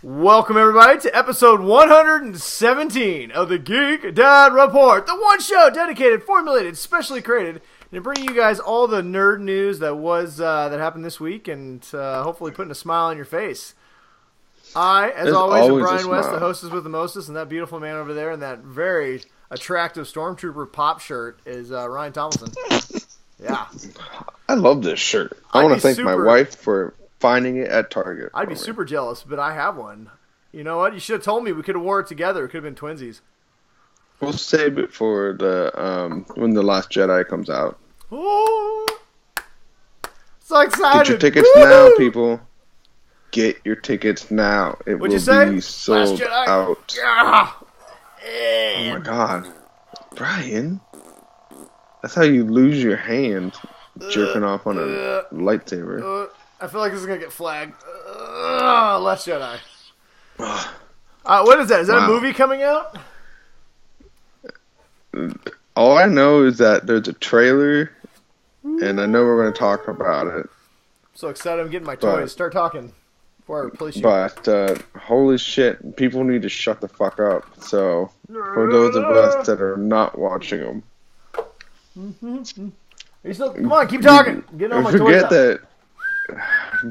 Welcome, everybody, to episode 117 of the Geek Dad Report, the one show dedicated, formulated, specially created, to bring you guys all the nerd news that happened this week, and hopefully putting a smile on your face. As always, am Brian West, the hostess with the mostest, and that beautiful man over there in that very attractive Stormtrooper pop shirt is Ryan Tomlinson. Yeah. I love this shirt. I want to thank my wife for finding it at Target. I'd be super jealous, but I have one. You know what? You should have told me. We could have wore it together. It could have been twinsies. We'll save it for the when the Last Jedi comes out. Oh, so excited! Get your tickets now, people. Get your tickets now. It will be sold out. Yeah. Oh my god, Brian! That's how you lose your hand jerking off on a lightsaber. I feel like this is going to get flagged. Last Jedi. What is that? Is that a movie coming out? All I know is that there's a trailer, and I know we're going to talk about it. I'm so excited. I'm getting my toys. Start talking before I replace you. But, holy shit, people need to shut the fuck up. So, for those of us that are not watching them. Come on, keep talking. Get on my toys out. Forget that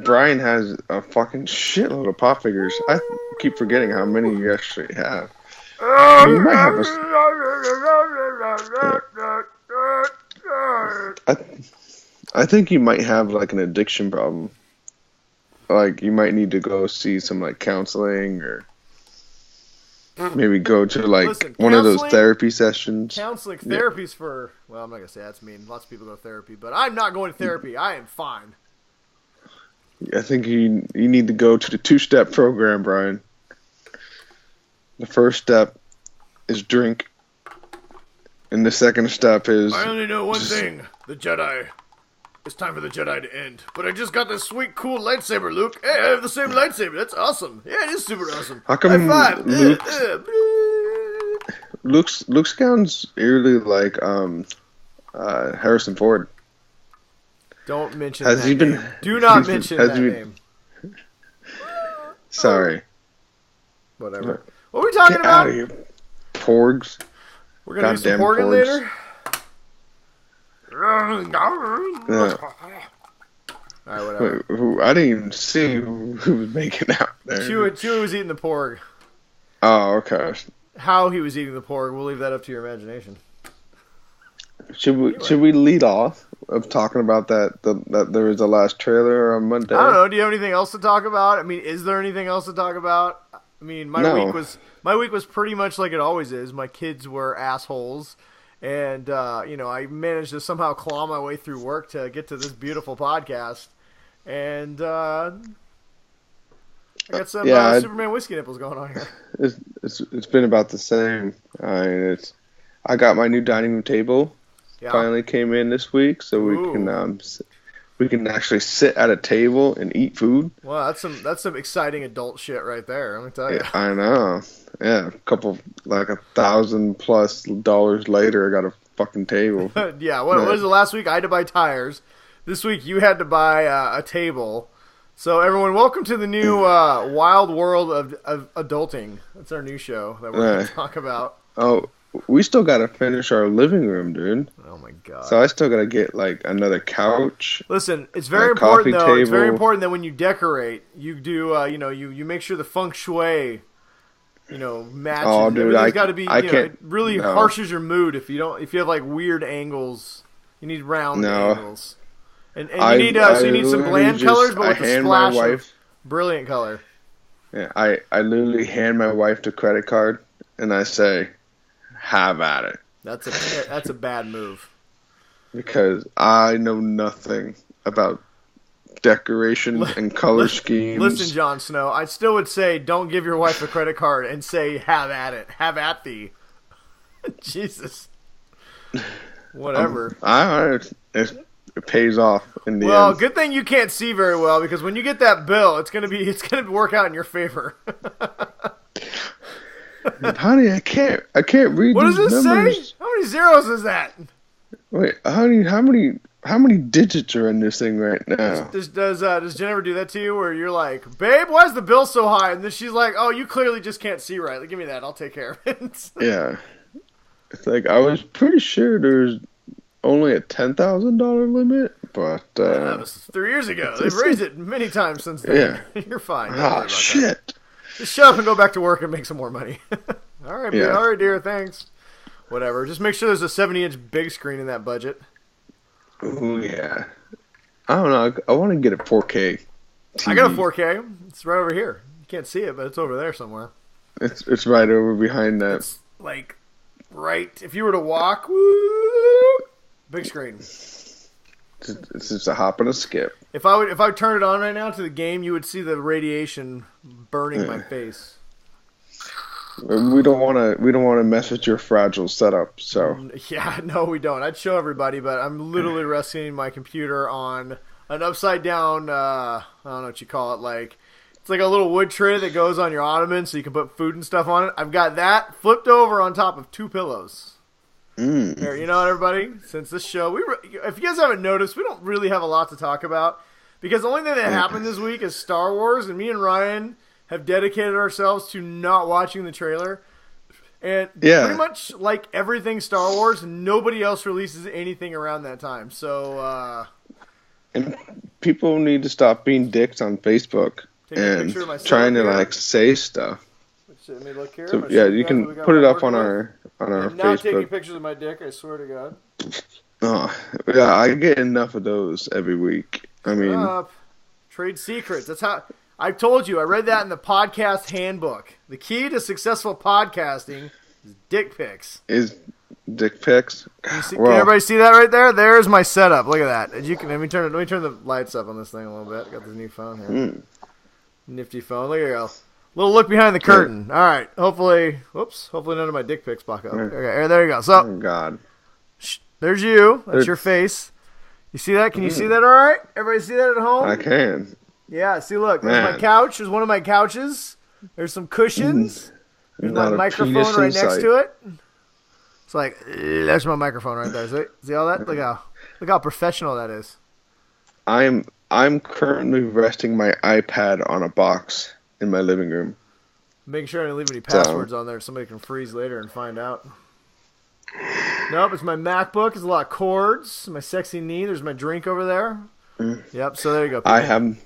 Brian has a fucking shitload of pop figures. I keep forgetting how many you actually have. You might have I think you might have like an addiction problem. Like you might need to go see some like counseling or maybe go to like one of those therapy sessions. Counseling therapies for, well, I'm not going to say that's mean. Lots of people go to therapy, but I'm not going to therapy. I am fine. I think you need to go to the 2-step program, Brian. The first step is drink, and the second step is... I only know one thing. The Jedi. It's time for the Jedi to end. But I just got this sweet, cool lightsaber, Luke. Hey, I have the same lightsaber. That's awesome. Yeah, it is super awesome. How come High five. Luke sounds eerily like Harrison Ford. Don't mention that name. Do not mention that name. Sorry. Whatever. What are we talking about? Get out of here. Porgs. We're going to do some porging later? Alright, whatever. Wait, I didn't even see who was making out there. Chewie was eating the porg. Oh, okay. How he was eating the porg, we'll leave that up to your imagination. Should we lead off of talking about that there was a last trailer on Monday? I don't know. Do you have anything else to talk about? I mean, is there anything else to talk about? I mean, my week was pretty much like it always is. My kids were assholes, and I managed to somehow claw my way through work to get to this beautiful podcast, and I got some Superman whiskey nipples going on here. It's been about the same. I got my new dining room table. Yeah. Finally came in this week, so we can actually sit at a table and eat food. Wow, that's some exciting adult shit right there. Let me tell you. Yeah, I know. Yeah, a couple like $1,000+ later, I got a fucking table. Yeah. What was the last week? I had to buy tires. This week you had to buy a table. So everyone, welcome to the new wild world of adulting. That's our new show that we're going to talk about. Oh. We still gotta finish our living room, dude. Oh my god! So I still gotta get like another couch. Listen, it's very important though. It's very important that when you decorate, you do, you make sure the feng shui, matches. Oh, dude, everything's got to be. It really harshes your mood if you have like weird angles. You need round angles, and you need some bland colors, but with a splash of brilliant color. Yeah, I literally hand my wife the credit card and I say, have at it. That's a bad move. Because I know nothing about decoration and color schemes. Listen, Jon Snow, I still would say don't give your wife a credit card and say have at it. Have at thee. Jesus. Whatever. It pays off in the end. Well, good thing you can't see very well because when you get that bill, it's gonna work out in your favor. Honey, I can't read. What these does this numbers. say? How many zeros is that? Wait, honey, how many how many digits are in this thing right now? Does Jen ever do that to you where you're like, babe, why is the bill so high? And then she's like, oh, you clearly just can't see right. Like, give me that. I'll take care of it. Yeah. It's like, I was pretty sure there's only a $10,000 limit, but... that was 3 years ago. They've raised it many times since then. Yeah. You're fine. Ah, shit. That. Just shut up and go back to work and make some more money. All right, yeah. All right, dear, thanks. Whatever. Just make sure there's a 70-inch big screen in that budget. Oh, yeah. I don't know. I want to get a 4K TV. I got a 4K. It's right over here. You can't see it, but it's over there somewhere. It's right over behind that. It's like right. If you were to walk, woo, big screen. It's just a hop and a skip. If I turn it on right now to the game, you would see the radiation burning my face. We don't want to mess with your fragile setup. So yeah, no, we don't. I'd show everybody, but I'm literally resting my computer on an upside down. I don't know what you call it. Like it's like a little wood tray that goes on your ottoman, so you can put food and stuff on it. I've got that flipped over on top of 2 pillows. Here, you know what, everybody? Since this show, if you guys haven't noticed, we don't really have a lot to talk about because the only thing that happened this week is Star Wars, and me and Ryan have dedicated ourselves to not watching the trailer. And pretty much like everything Star Wars, nobody else releases anything around that time. So, and people need to stop being dicks on Facebook and trying to like say stuff. Let me look here. So, yeah, you can put it up on our I'm not Facebook. taking pictures of my dick, I swear to God. Oh, yeah, I get enough of those every week. I mean, trade secrets. That's how I told you. I read that in the podcast handbook. The key to successful podcasting is dick pics. Can everybody see that right there? There's my setup. Look at that. Let me turn the lights up on this thing a little bit. Got this new phone here. Nifty phone. Look at you. Little look behind the curtain. All right. Hopefully none of my dick pics pop up. Okay, there you go. So, oh God. There's you. That's your face. You see that? Can you see that all right? Everybody see that at home? I can. Yeah, see, look. There's my couch. There's one of my couches. There's some cushions. There's my microphone right next to it. It's like, there's my microphone right there. See all that? Look how professional that is. I'm currently resting my iPad on a box in my living room. Making sure I didn't leave any passwords on there. Somebody can freeze later and find out. Nope, it's my MacBook. There's a lot of cords. My sexy knee. There's my drink over there. Yep, so there you go. People.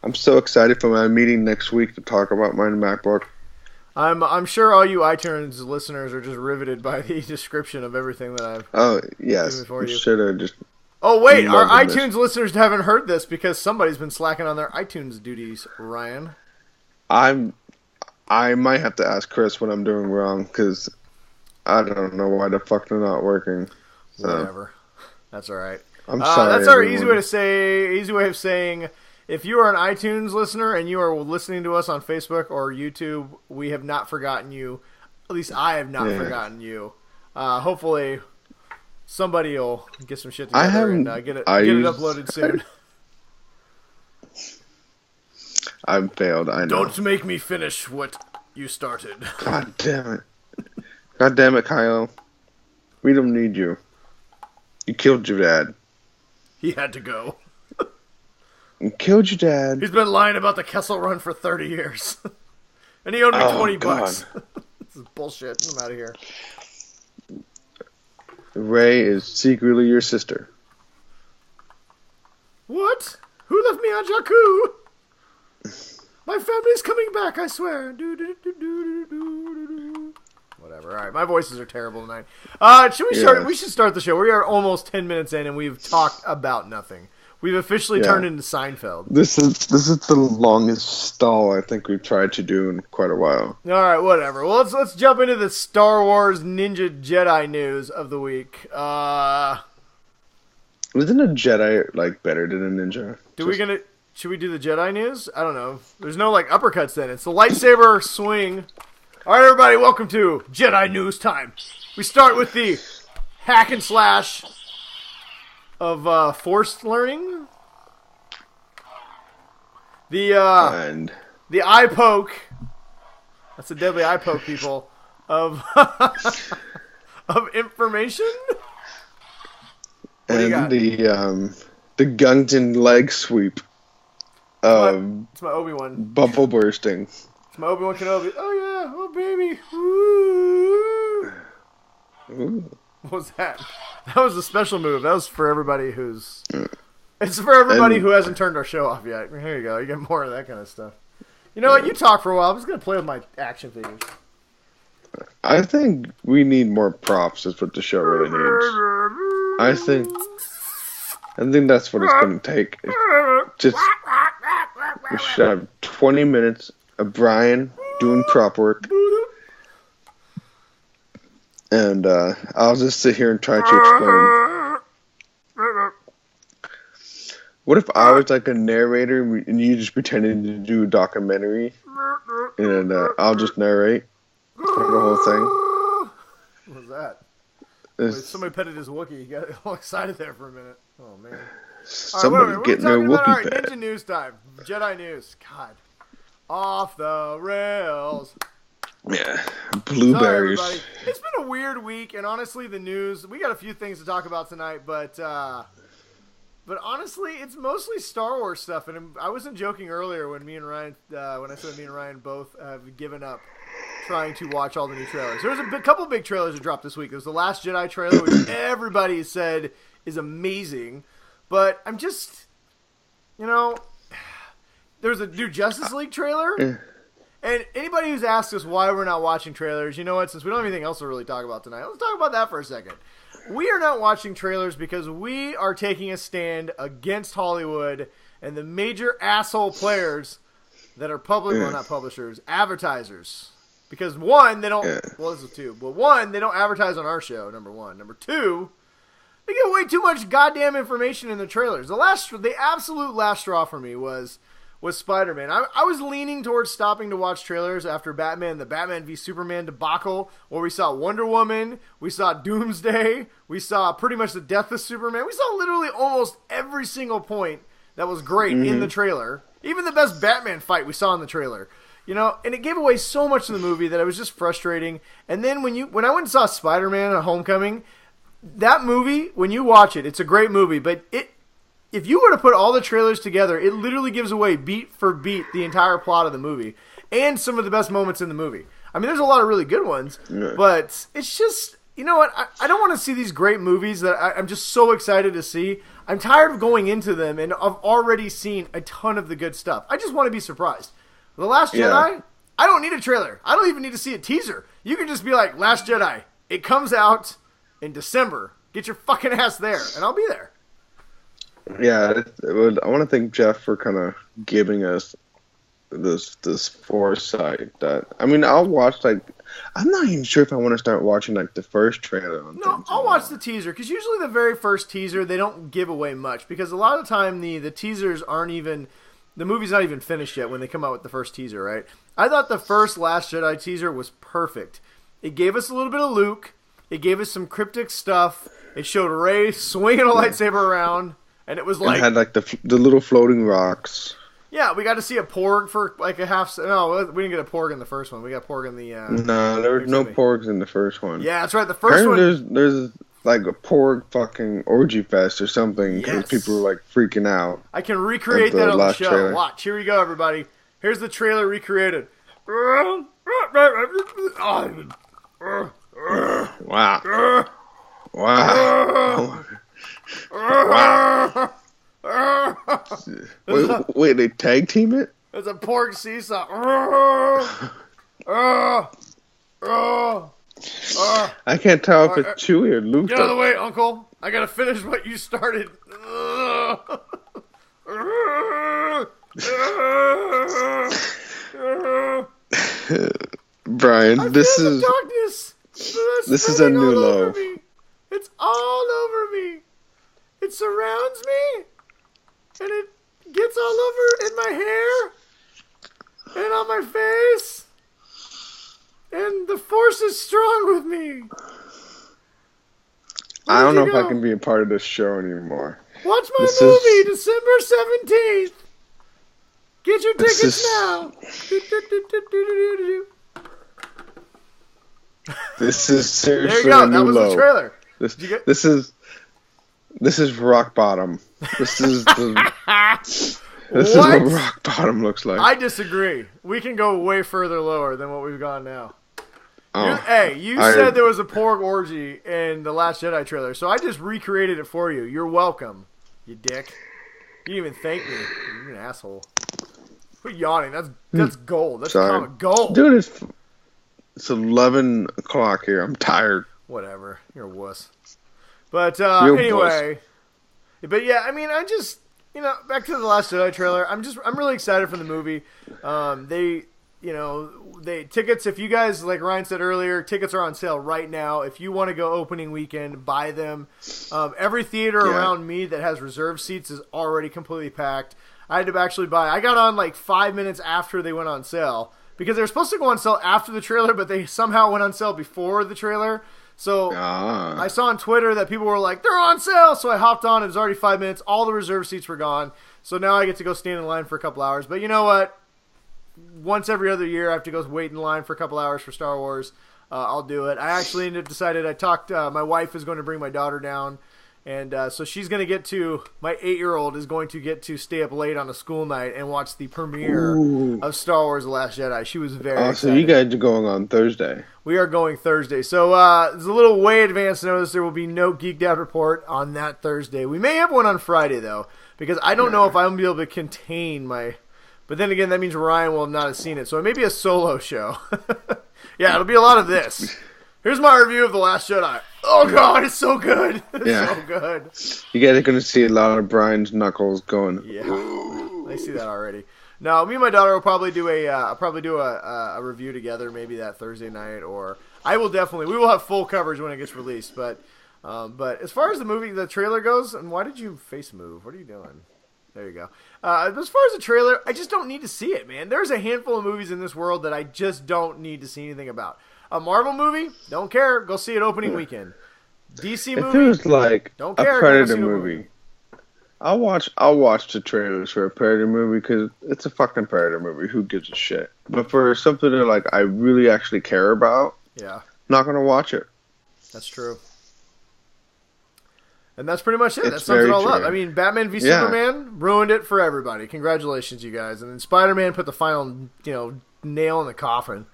I'm so excited for my meeting next week to talk about my MacBook. I'm sure all you iTunes listeners are just riveted by the description of everything that I've given for you. Should have just. Oh wait, our iTunes listeners haven't heard this because somebody's been slacking on their iTunes duties, Ryan. I might have to ask Chris what I'm doing wrong because I don't know why the fuck they're not working. So. Whatever, that's all right. I'm sorry. That's our easy way of saying. If you are an iTunes listener and you are listening to us on Facebook or YouTube, we have not forgotten you. At least I have not forgotten you. Hopefully, somebody will get some shit together and get it uploaded soon. I've failed, I know. Don't make me finish what you started. God damn it, Kyle. We don't need you. You killed your dad. He had to go. You killed your dad. He's been lying about the Kessel Run for 30 years. And he owed me $20. This is bullshit. I'm out of here. Ray is secretly your sister. What? Who left me on Jakku? My family's coming back, I swear. Whatever. All right, my voices are terrible tonight. Should we start? We should start the show. We are almost 10 minutes in, and we've talked about nothing. We've officially turned into Seinfeld. This is the longest stall I think we've tried to do in quite a while. All right, whatever. Well, let's jump into the Star Wars Ninja Jedi news of the week. Isn't a Jedi like better than a ninja? Should we do the Jedi news? I don't know. There's no like uppercuts then. It's the lightsaber swing. All right, everybody, welcome to Jedi news time. We start with the hack and slash of forced learning. The eye poke. That's a deadly eye poke, people. Of information. And the Gungeon leg sweep of it's my Obi-Wan. bubble bursting. It's my Obi-Wan Kenobi. Oh yeah, oh baby. Ooh. What was that? That was a special move. That was for everybody who's... It's for everybody who hasn't turned our show off yet. Here you go. You get more of that kind of stuff. You know what? You talk for a while. I'm just going to play with my action figures. I think we need more props is what the show really needs. I think that's what it's going to take. Just we should have 20 minutes of Brian doing prop work. And I'll just sit here and try to explain. What if I was like a narrator and you just pretended to do a documentary? And I'll just narrate the whole thing. What was that? Wait, somebody petted his Wookiee. He got all excited there for a minute. Oh, man. Somebody's getting their Wookiee pet. Ninja news time. Jedi news. God. Off the rails. Yeah. Blueberries. Sorry, it's been a weird week, and honestly, the news, we got a few things to talk about tonight, but honestly, it's mostly Star Wars stuff, and I wasn't joking earlier when me and Ryan, when I said me and Ryan both have given up trying to watch all the new trailers. There was a couple big trailers that dropped this week. There's the Last Jedi trailer, which everybody said is amazing, but I'm just, there's a new Justice League trailer, and anybody who's asked us why we're not watching trailers, you know what, since we don't have anything else to really talk about tonight, let's talk about that for a second. We are not watching trailers because we are taking a stand against Hollywood and the major asshole players that are well, not publishers, advertisers. Because one, they don't, well, this is two, but one, they don't advertise on our show, number one. Number two, they give way too much goddamn information in the trailers. The absolute last straw for me was Spider-Man. I was leaning towards stopping to watch trailers after the Batman v Superman debacle, where we saw Wonder Woman, we saw Doomsday, we saw pretty much the death of Superman. We saw literally almost every single point that was great in the trailer. Even the best Batman fight we saw in the trailer. And it gave away so much of the movie that it was just frustrating. And then when I went and saw Spider-Man at Homecoming, that movie, when you watch it, it's a great movie, but if you were to put all the trailers together, it literally gives away beat for beat the entire plot of the movie and some of the best moments in the movie. I mean, there's a lot of really good ones, but it's just, you know what? I don't want to see these great movies that I'm just so excited to see. I'm tired of going into them, and I've already seen a ton of the good stuff. I just want to be surprised. The Last Jedi, I don't need a trailer. I don't even need to see a teaser. You can just be like, Last Jedi, it comes out in December. Get your fucking ass there, and I'll be there. Yeah, I want to thank Jeff for kind of giving us this foresight. I'll watch, I'm not even sure if I want to start watching, the first trailer. I'll watch the teaser, because usually the very first teaser, they don't give away much, because a lot of the time the teasers aren't even, the movie's not even finished yet when they come out with the first teaser, right? I thought the first Last Jedi teaser was perfect. It gave us a little bit of Luke, it gave us some cryptic stuff, it showed Rey swinging a lightsaber around. And it was like... It had, the little floating rocks. Yeah, we got to see a Porg for, a half... No, we didn't get a Porg in the first one. We got Porg in the... No, there were no Porgs in the first one. Yeah, that's right. The first one... There's a Porg fucking orgy fest or something, because people were, freaking out. I can recreate that on the show. Trailer. Watch. Here we go, everybody. Here's the trailer recreated. Wow. Wow. Wow. Wait, they tag team it? It's a Porg seesaw. I can't tell if it's Chewie or Luke. Get out of the way, Uncle. I gotta finish what you started. Brian, this is darkness. This is a new low. It's all over me. It surrounds me, and it gets all over in my hair, and on my face, and the force is strong with me. I don't know if I can be a part of this show anymore. Watch my movie, December 17th. Get your tickets now. This is seriously there you go. a new That was low. the trailer. This is This is rock bottom. This is what rock bottom looks like. I disagree. We can go way further lower than what we've gone now. Oh, you said there was a Porg orgy in the Last Jedi trailer, so I just recreated it for you. You're welcome, you dick. You didn't even thank me. You're an asshole. Quit yawning. That's gold. That's common gold. Dude, it's 11 o'clock here. I'm tired. Whatever. You're a wuss. But anyway. But yeah, I mean, I just, back to the Last Jedi trailer. I'm really excited for the movie. Tickets, if you guys, like Ryan said earlier, tickets are on sale right now. If you want to go opening weekend, buy them. Every theater around me that has reserved seats is already completely packed. I had to actually I got on like 5 minutes after they went on sale because they were supposed to go on sale after the trailer, but they somehow went on sale before the trailer. So I saw on Twitter that people were like, they're on sale. So I hopped on. It was already 5 minutes. All the reserved seats were gone. So now I get to go stand in line for a couple hours. But you know what? Once every other year, I have to go wait in line for a couple hours for Star Wars. I'll do it. I actually decided. My wife is going to bring my daughter down, and so she's going to get to. My 8-year-old is going to get to stay up late on a school night and watch the premiere of Star Wars: The Last Jedi. She was very excited. So you guys are going on Thursday. We are going Thursday. So there's a little way advance notice. There will be no Geek Dad Report on that Thursday. We may have one on Friday though, because I don't know if I'm going to be able to contain my. But then again, that means Ryan will not have seen it. So it may be a solo show. Yeah, it'll be a lot of this. Here's my review of The Last Jedi. Oh, God, it's so good. It's so good. You guys are going to see a lot of Brian's knuckles going. Yeah, I see that already. Now, me and my daughter will probably do a review together maybe that Thursday night. Or we will have full coverage when it gets released. But as far as the trailer goes, and why did you face move? What are you doing? There you go. As far as the trailer, I just don't need to see it, man. There's a handful of movies in this world that I just don't need to see anything about. A Marvel movie, don't care. Go see it opening weekend. DC movie, if it was like don't care. A Predator movie, I'll watch the trailers for a Predator movie because it's a fucking Predator movie. Who gives a shit? But for something that like I really actually care about, not gonna watch it. That's true. And that's pretty much it. That sums it all up. I mean, Batman v Superman ruined it for everybody. Congratulations, you guys. And then Spider-Man put the final, nail in the coffin.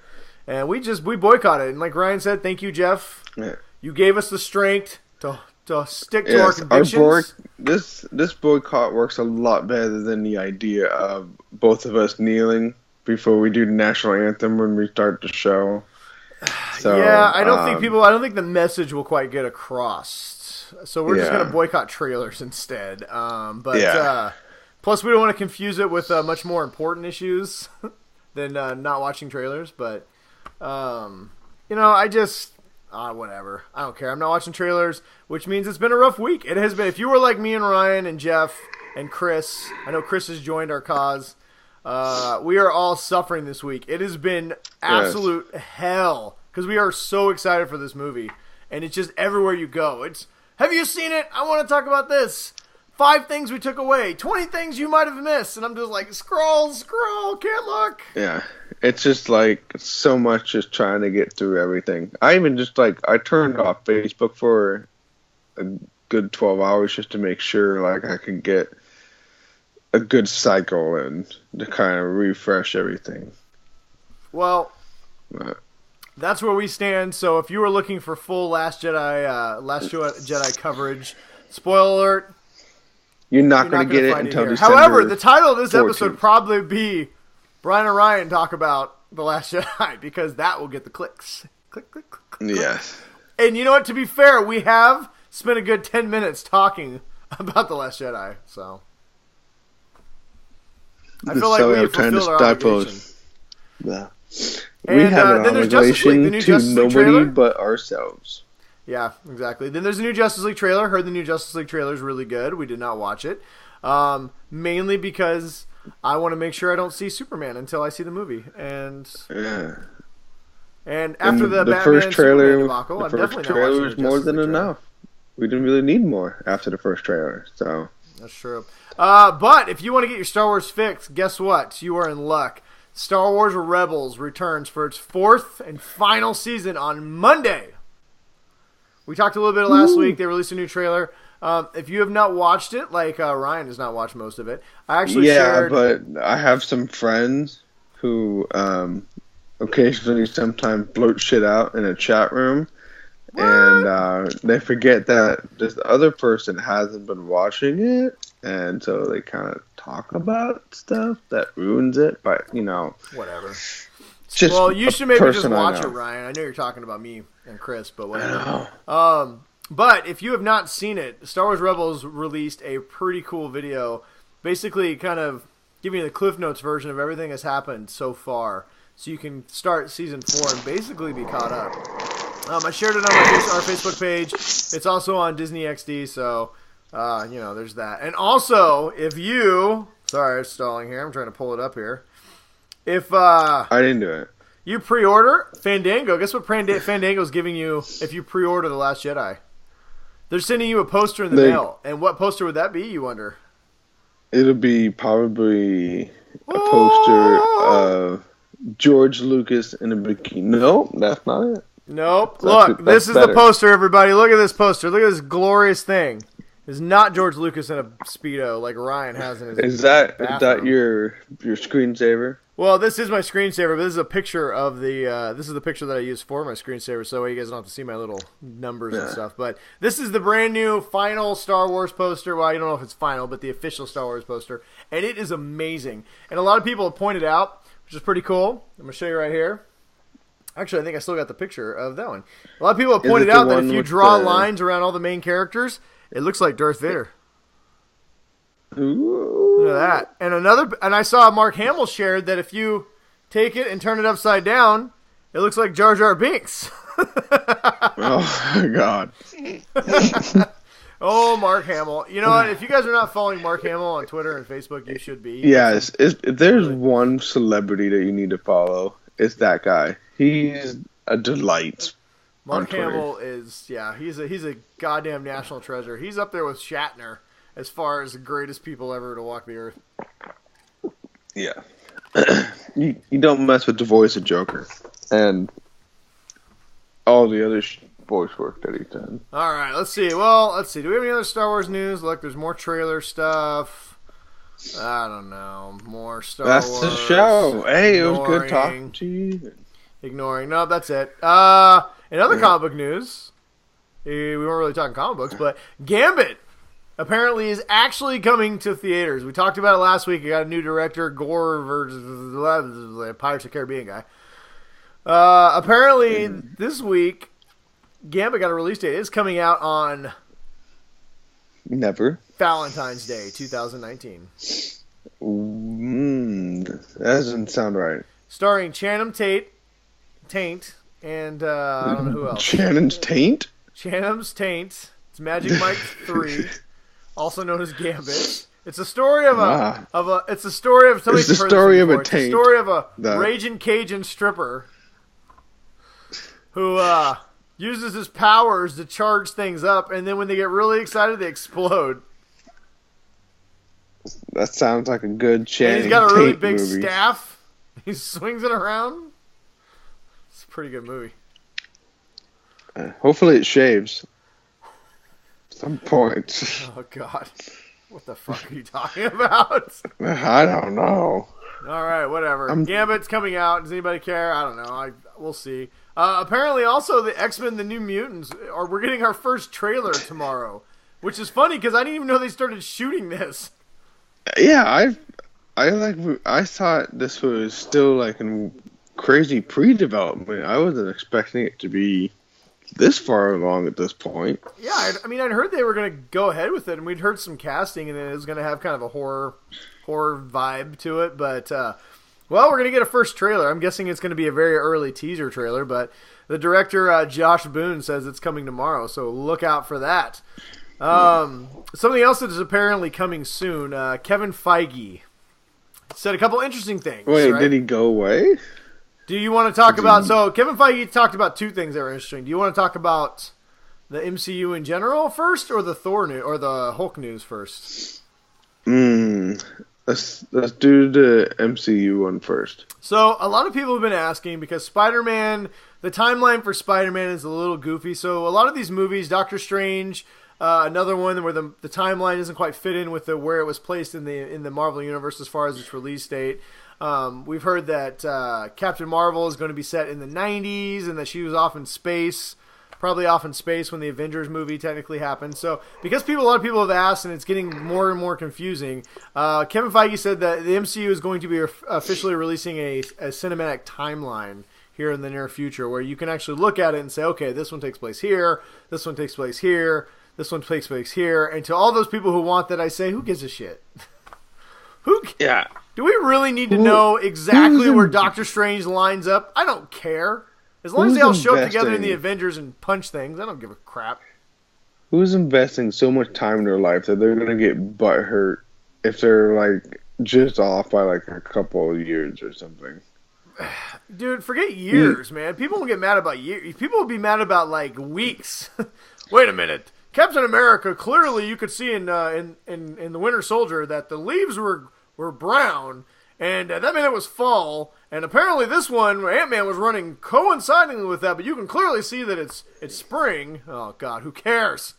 And we boycotted. And like Ryan said, thank you, Jeff. Yeah. You gave us the strength to stick to our convictions. This boycott works a lot better than the idea of both of us kneeling before we do the national anthem when we start the show. So, I don't think the message will quite get across. So we're just going to boycott trailers instead. Plus, we don't want to confuse it with much more important issues than not watching trailers. But, whatever. I don't care. I'm not watching trailers, which means it's been a rough week. It has been. If you were like me and Ryan and Jeff and Chris, I know Chris has joined our cause. We are all suffering this week. It has been absolute hell because we are so excited for this movie. And it's just everywhere you go. Have you seen it? I want to talk about this. 5 things we took away. 20 things you might have missed. And I'm just like, scroll, can't look. Yeah. It's just like so much just trying to get through everything. I even just I turned off Facebook for a good 12 hours just to make sure I could get a good cycle and to kind of refresh everything. Well, that's where we stand. So if you were looking for full Last Jedi coverage, spoiler alert, you're not going to get it until December. However, the title of this 14th. episode probably be Brian and Ryan talk about The Last Jedi because that will get the clicks. Click, click, click, click. Yes. And you know what? To be fair, we have spent a good 10 minutes talking about The Last Jedi. So I feel like we have fulfilled our obligation. Yeah. We have an obligation to nobody but ourselves. Yeah, exactly. Then there's a new Justice League trailer. Heard the new Justice League trailer is really good. We did not watch it. Mainly because I want to make sure I don't see Superman until I see the movie. And after the Batman first trailer, debacle, I'm definitely not watching trailer was more than enough. We didn't really need more after the first trailer. So that's true. But if you want to get your Star Wars fix, guess what? You are in luck. Star Wars Rebels returns for its 4th and final season on Monday. We talked a little bit last week. They released a new trailer. If you have not watched it, like Ryan has not watched most of it, I actually shared... but I have some friends who occasionally sometimes blurt shit out in a chat room. What? And they forget that this other person hasn't been watching it, and so they kind of talk about stuff that ruins it. But whatever. Just well, you should maybe just watch it, Ryan. I know you're talking about me and Chris, but whatever. But if you have not seen it, Star Wars Rebels released a pretty cool video, basically kind of giving you the Cliff Notes version of everything that's happened so far, so you can start season 4 and basically be caught up. I shared it on our Facebook page. It's also on Disney XD, so, there's that. And also, if you... Sorry, I'm stalling here. I'm trying to pull it up here. If I didn't do it. You pre-order Fandango. Guess what Fandango's giving you if you pre-order The Last Jedi? They're sending you a poster in the mail. And what poster would that be, you wonder? It'll be probably a poster of George Lucas in a bikini. No, that's not it. Nope. Look, this is the poster, everybody. Look at this poster. Look at this glorious thing. It's not George Lucas in a Speedo like Ryan has in his bathroom. Is that your screensaver? Well, this is my screensaver, but this is a picture of the this is the picture that I use for my screensaver, so you guys don't have to see my little numbers and stuff. But this is the brand new final Star Wars poster. Well, I don't know if it's final, but the official Star Wars poster. And it is amazing. And a lot of people have pointed out, which is pretty cool. I'm going to show you right here. Actually, I think I still got the picture of that one. A lot of people have pointed out that if you draw lines around all the main characters, it looks like Darth Vader. Ooh. Look at that. And I saw Mark Hamill shared that if you take it and turn it upside down, it looks like Jar Jar Binks. Oh, my God. Oh, Mark Hamill. You know what? If you guys are not following Mark Hamill on Twitter and Facebook, you should be. Yes. If there's one celebrity that you need to follow, it's that guy. He's a delight. Mark Hamill is, he's a goddamn national treasure. He's up there with Shatner as far as the greatest people ever to walk the earth. Yeah. You don't mess with the voice of Joker and all the other voice work that he's done. All right, let's see. Well, let's see. Do we have any other Star Wars news? Look, there's more trailer stuff. I don't know. More Star Wars. That's the show. Hey, it was good talking to you. Ignoring. No, that's it. In other comic book news, we weren't really talking comic books, but Gambit apparently is actually coming to theaters. We talked about it last week. You got a new director, Gore versus the Pirates of the Caribbean guy. Apparently, this week, Gambit got a release date. It's coming out on Valentine's Day, 2019. That doesn't sound right. Starring Channing Taint, and I don't know who else. Shannon's Taint? Shannon's Taint. It's Magic Mike 3, also known as Gambit. It's a story of a raging Cajun stripper who uses his powers to charge things up, and then when they get really excited, they explode. That sounds like a good Channing And he's got a really Taint big movie. staff. He swings it around. It's a pretty good movie. Hopefully it shaves. Some point. Oh, God. What the fuck are you talking about? I don't know. All right, whatever. Gambit's coming out. Does anybody care? I don't know. We'll see. Apparently, also, the X-Men, the New Mutants, we're getting our first trailer tomorrow, which is funny because I didn't even know they started shooting this. Yeah, I thought this was still like in crazy pre-development. I wasn't expecting it to be this far along at this point. Yeah, I'd heard they were going to go ahead with it, and we'd heard some casting, and it was going to have kind of a horror vibe to it. But we're going to get a first trailer. I'm guessing it's going to be a very early teaser trailer, but the director Josh Boone says it's coming tomorrow, so look out for that. Something else that is apparently coming soon. Kevin Feige said a couple interesting things. Wait, right? Did he go away? Do you want to talk about... So, Kevin Feige talked about two things that were interesting. Do you want to talk about the MCU in general first, or the Thor news, or the Hulk news first? Let's do the MCU one first. So, a lot of people have been asking, because Spider-Man... The timeline for Spider-Man is a little goofy. So, a lot of these movies, Doctor Strange... Another one where the timeline doesn't quite fit in with where it was placed in the Marvel universe as far as its release date. We've heard that Captain Marvel is going to be set in the 90s and that she was off in space. Probably off in space when the Avengers movie technically happened. So, because a lot of people have asked, and it's getting more and more confusing, Kevin Feige said that the MCU is going to be officially releasing a cinematic timeline here in the near future, where you can actually look at it and say, okay, this one takes place here, this one takes place here, this one takes place here. And to all those people who want that, I say, who gives a shit? Yeah. Do we really need to know exactly where Doctor Strange lines up? I don't care. As long as they all show up together in the Avengers and punch things, I don't give a crap. Who's investing so much time in their life that they're going to get butthurt if they're, like, just off by, like, a couple of years or something? Dude, forget years, man. People will get mad about years. People will be mad about, like, weeks. Wait a minute. Captain America, clearly you could see in the Winter Soldier that the leaves were brown, and that meant it was fall. And apparently this one, Ant-Man was running coinciding with that, but you can clearly see that it's spring. Oh, God, who cares?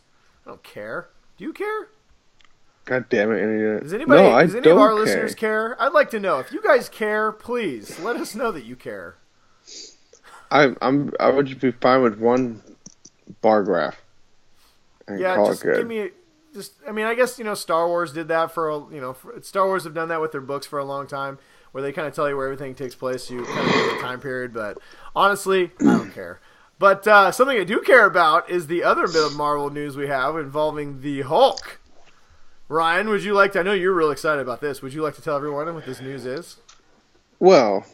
I don't care. Do you care? God damn it. Does any of our listeners care? I'd like to know. If you guys care, please let us know that you care. I would just be fine with one bar graph. Yeah, just give me I guess, Star Wars did that Star Wars have done that with their books for a long time, where they kind of tell you where everything takes place. You kind of know the time period, but honestly, I don't care. But something I do care about is the other bit of Marvel news we have involving the Hulk. Ryan, would you like to, I know you're real excited about this, would you like to tell everyone what this news is? Well,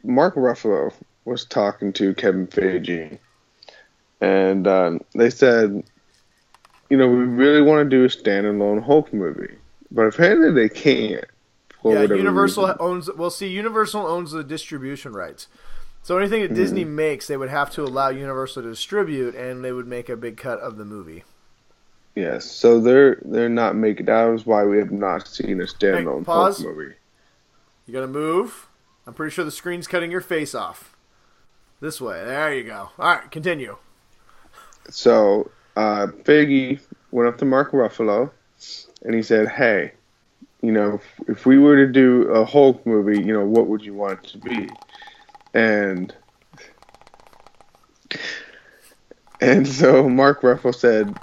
Mark Ruffalo was talking to Kevin Feige, and they said, we really want to do a standalone Hulk movie, but apparently they can't. Universal owns the distribution rights. So anything that Disney makes, they would have to allow Universal to distribute, and they would make a big cut of the movie. Yes, so they're not making. That is why we have not seen a standalone Hulk movie. You gotta move. I'm pretty sure the screen's cutting your face off. This way. There you go. All right, continue. So Feige went up to Mark Ruffalo, and he said, "Hey, if we were to do a Hulk movie, what would you want it to be?" And so Mark Ruffalo said,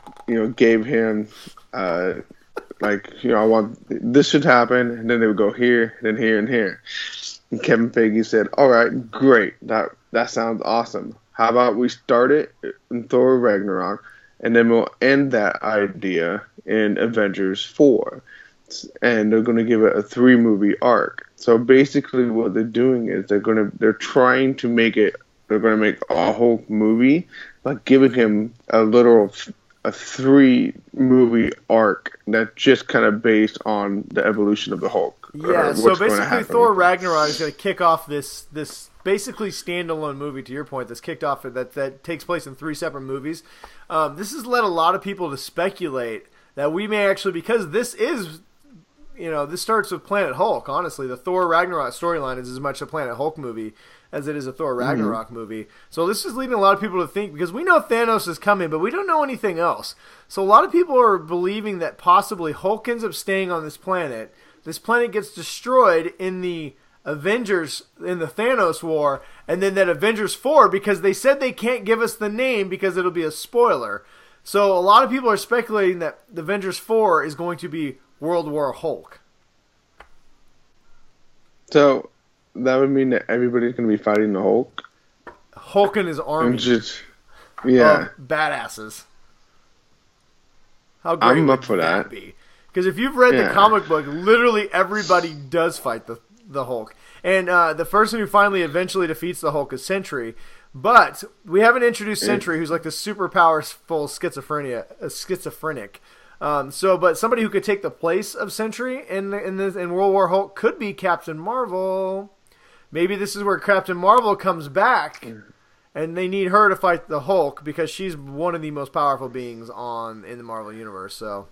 gave him, I want, this should happen, and then they would go here, then here, and here. And Kevin Feige said, all right, great, that sounds awesome. How about we start it in Thor Ragnarok, and then we'll end that idea in Avengers 4. And they're going to give it a 3-movie arc. So basically what they're doing is they're going to make a whole movie, but giving him a 3-movie arc that's just kind of based on the evolution of the Hulk. Yeah, so basically Thor Ragnarok is going to kick off this basically standalone movie, to your point, that's kicked off that takes place in 3 separate movies. This has led a lot of people to speculate that we may actually, because this is... this starts with Planet Hulk, honestly. The Thor Ragnarok storyline is as much a Planet Hulk movie as it is a Thor Ragnarok movie. So this is leading a lot of people to think, because we know Thanos is coming, but we don't know anything else. So a lot of people are believing that possibly Hulk ends up staying on this planet. This planet gets destroyed in the Avengers, in the Thanos War, and then that Avengers 4, because they said they can't give us the name because it'll be a spoiler. So a lot of people are speculating that the Avengers 4 is going to be World War Hulk. So that would mean that everybody's going to be fighting the Hulk? Hulk and his army. Badasses. How great I'm up for that. Because if you've read the comic book, literally everybody does fight the Hulk. And the person who eventually defeats the Hulk is Sentry. But we haven't introduced Sentry, who's like the super powerful schizophrenic. But somebody who could take the place of Sentry in World War Hulk could be Captain Marvel. Maybe this is where Captain Marvel comes back, and they need her to fight the Hulk because she's one of the most powerful beings in the Marvel universe. So,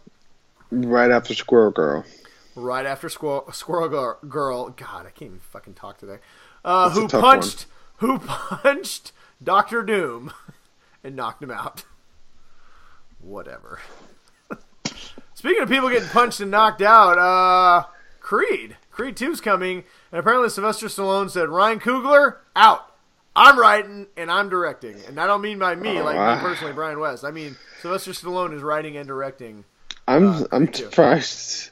right after Squirrel Girl. Right after Squirrel Girl. God, I can't even fucking talk today. Who punched Doctor Doom and knocked him out. Whatever. Speaking of people getting punched and knocked out, Creed 2's coming, and apparently Sylvester Stallone said, Ryan Coogler, out. I'm writing and I'm directing. And I don't mean by me, me personally, Brian West. I mean Sylvester Stallone is writing and directing. I'm surprised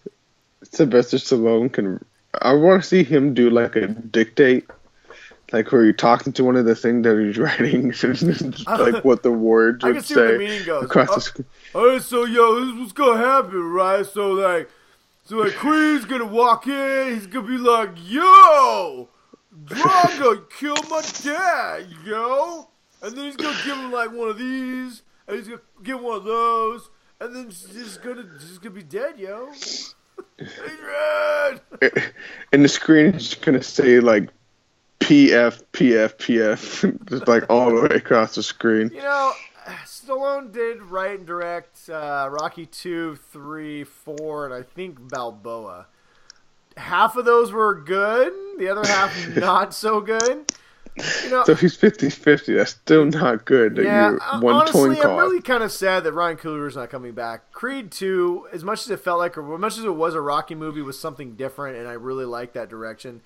Sylvester Stallone can... I want to see him do like a dictate, like where you're talking to one of the things that he's writing, like what the words would say the meeting goes. Across the screen. Alright, so this is what's gonna happen, right? So like Creed's gonna walk in, he's gonna be like, yo, Drago killed my dad, yo, and then he's gonna give him like one of these, and he's gonna give him one of those, and then he's gonna be dead, yo. Adrian! And the screen is gonna say like PF, PF, PF, just like all the way across the screen. You know, Stallone did write and direct Rocky 2, 3, 4, and I think Balboa. Half of those were good, the other half not so good. You know, so he's 50-50. That's still not good. Yeah, honestly, I'm really kind of sad that Ryan Coogler's not coming back. Creed 2, as much as it felt like, or as much as it was a Rocky movie, was something different, and I really like that direction.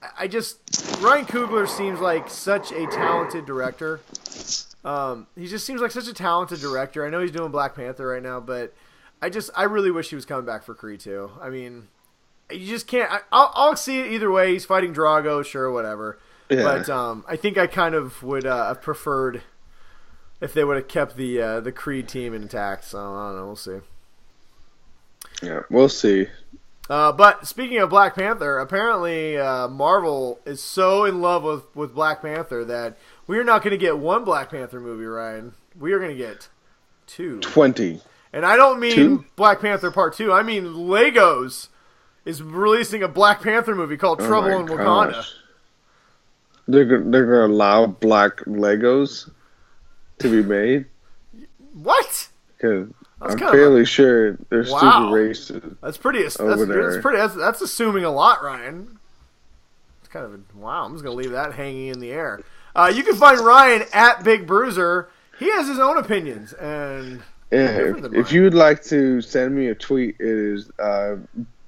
Ryan Coogler seems like such a talented director. He just seems like such a talented director. I know he's doing Black Panther right now, but I really wish he was coming back for Creed 2. I mean, you just can't. I'll see it either way. He's fighting Drago, sure, whatever. Yeah. But I think I kind of would have preferred if they would have kept the Creed team intact. So I don't know. We'll see. Yeah, we'll see. But speaking of Black Panther, apparently Marvel is so in love with Black Panther that we are not going to get one Black Panther movie, Ryan. We are going to get 2. 20. And I don't mean Black Panther Part 2. I mean Legos is releasing a Black Panther movie called Trouble in Wakanda. Gosh. They're gonna allow black Legos to be made? What? Because I'm fairly sure they're super racist. That's assuming a lot, Ryan. It's kind of wow. I'm just gonna leave that hanging in the air. You can find Ryan at Big Bruiser. He has his own opinions, and if you would like to send me a tweet, it is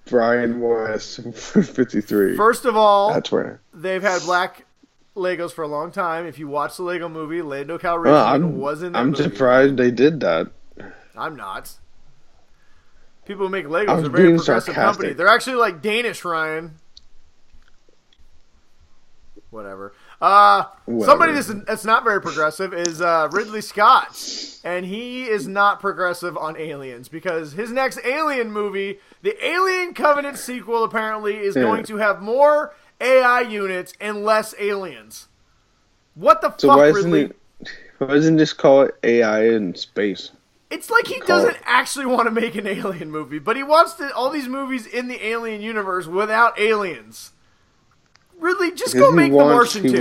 Brian West 53. First of all, that's where they've had black Legos for a long time. If you watch the Lego movie, Lando Calrissian was in that movie. I'm surprised they did that. I'm not. People who make Legos are a very progressive company. They're actually like Danish, Ryan. Whatever. Somebody that's not very progressive is Ridley Scott. And he is not progressive on aliens because his next Alien movie, the Alien Covenant sequel, apparently is going to have more AI units and less aliens. What the fuck, Ridley? Why doesn't this call it AI in space? It's like he doesn't actually want to make an Alien movie, but he wants all these movies in the Alien universe without aliens. Ridley, just go make The Martian 2.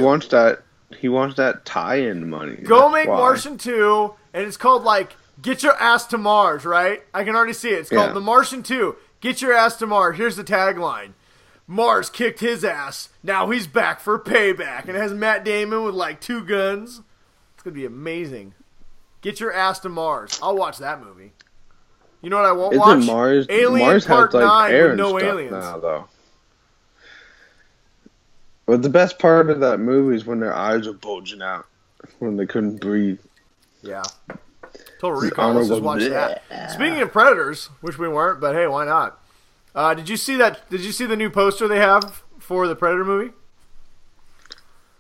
He wants that tie-in money. Go make Martian 2, and it's called like Get Your Ass to Mars, right? I can already see it. It's called The Martian 2. Get Your Ass to Mars. Here's the tagline. Mars kicked his ass. Now he's back for payback. And it has Matt Damon with like 2 guns. It's going to be amazing. Get Your Ass to Mars. I'll watch that movie. You know what I won't watch? Mars? Alien Mars Part has, 9 air with no and stuff aliens. now, though. But the best part of that movie is when their eyes are bulging out. When they couldn't breathe. Yeah. Total Recall. Let's just watch that. Speaking of Predators, which we weren't, but hey, why not? Did you see that? Did you see the new poster they have for the Predator movie?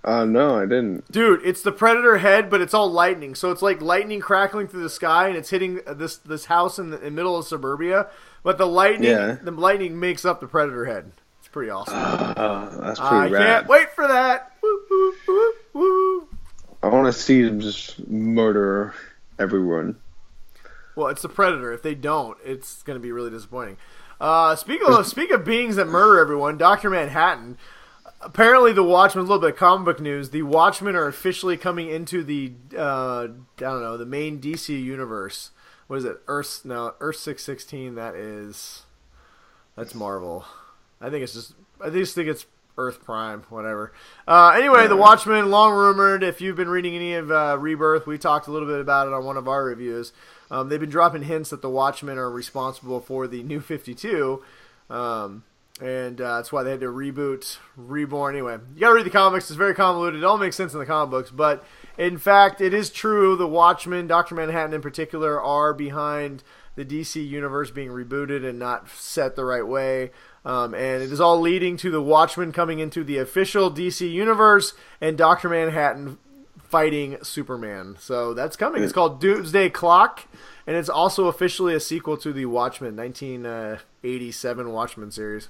No, I didn't. Dude, it's the Predator head, but it's all lightning. So it's like lightning crackling through the sky, and it's hitting this house in the middle of suburbia. But the lightning makes up the Predator head. It's pretty awesome. That's pretty rad. I can't wait for that. Woo, woo, woo, woo. I want to see them just murder everyone. Well, it's the Predator. If they don't, it's going to be really disappointing. Speak of beings that murder everyone, Dr. Manhattan. Apparently, the Watchmen, a little bit of comic book news, the Watchmen are officially coming into the, the main DC universe. What is it? Earth 616, that's Marvel. I just think it's Earth Prime, whatever. Anyway, The Watchmen, long rumored. If you've been reading any of Rebirth, we talked a little bit about it on one of our reviews. They've been dropping hints that the Watchmen are responsible for the New 52, and that's why they had to reboot Reborn. Anyway, you gotta read the comics. It's very convoluted. It all makes sense in the comic books, but in fact, it is true. The Watchmen, Dr. Manhattan in particular, are behind the DC universe being rebooted and not set the right way. And it is all leading to the Watchmen coming into the official DC universe and Dr. Manhattan fighting Superman. So that's coming. It's called Doomsday Clock, and it's also officially a sequel to the Watchmen 1987 Watchmen series.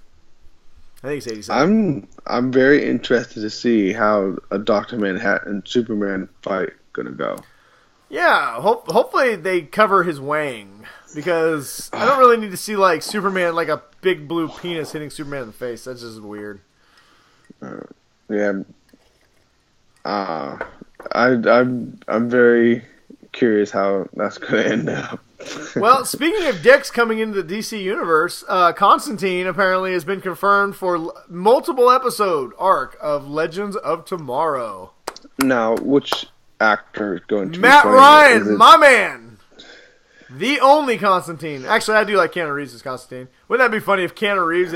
I think it's 87. I'm very interested to see how a Dr. Manhattan Superman fight gonna go. Yeah, hopefully they cover his wang, because I don't really need to see like Superman, like a big blue penis hitting Superman in the face. That's just weird. I'm very curious how that's gonna end up. Well, speaking of dicks coming into the DC universe, Constantine apparently has been confirmed for multiple episode arc of Legends of Tomorrow. Now, which actor is going to Matt Ryan, my man, the only Constantine. Actually, I do like Keanu Reeves as Constantine. Wouldn't that be funny if they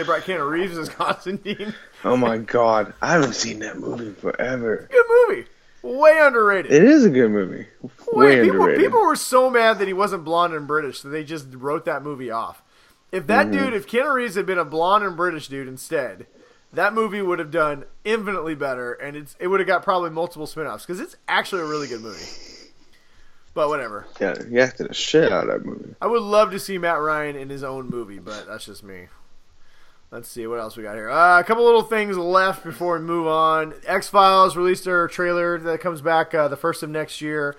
brought Keanu Reeves as Constantine? Oh my god, I haven't seen that movie forever. Good movie, way underrated. It is a good movie. Way underrated. People were so mad that he wasn't blonde and British that they just wrote that movie off. If that dude, if Keanu Reeves had been a blonde and British dude instead, that movie would have done infinitely better, and it would have got probably multiple spin-offs, because it's actually a really good movie. But whatever. Yeah, he acted the shit out of that movie. I would love to see Matt Ryan in his own movie, but that's just me. Let's see, what else we got here? A couple little things left before we move on. X-Files released their trailer that comes back the first of next year.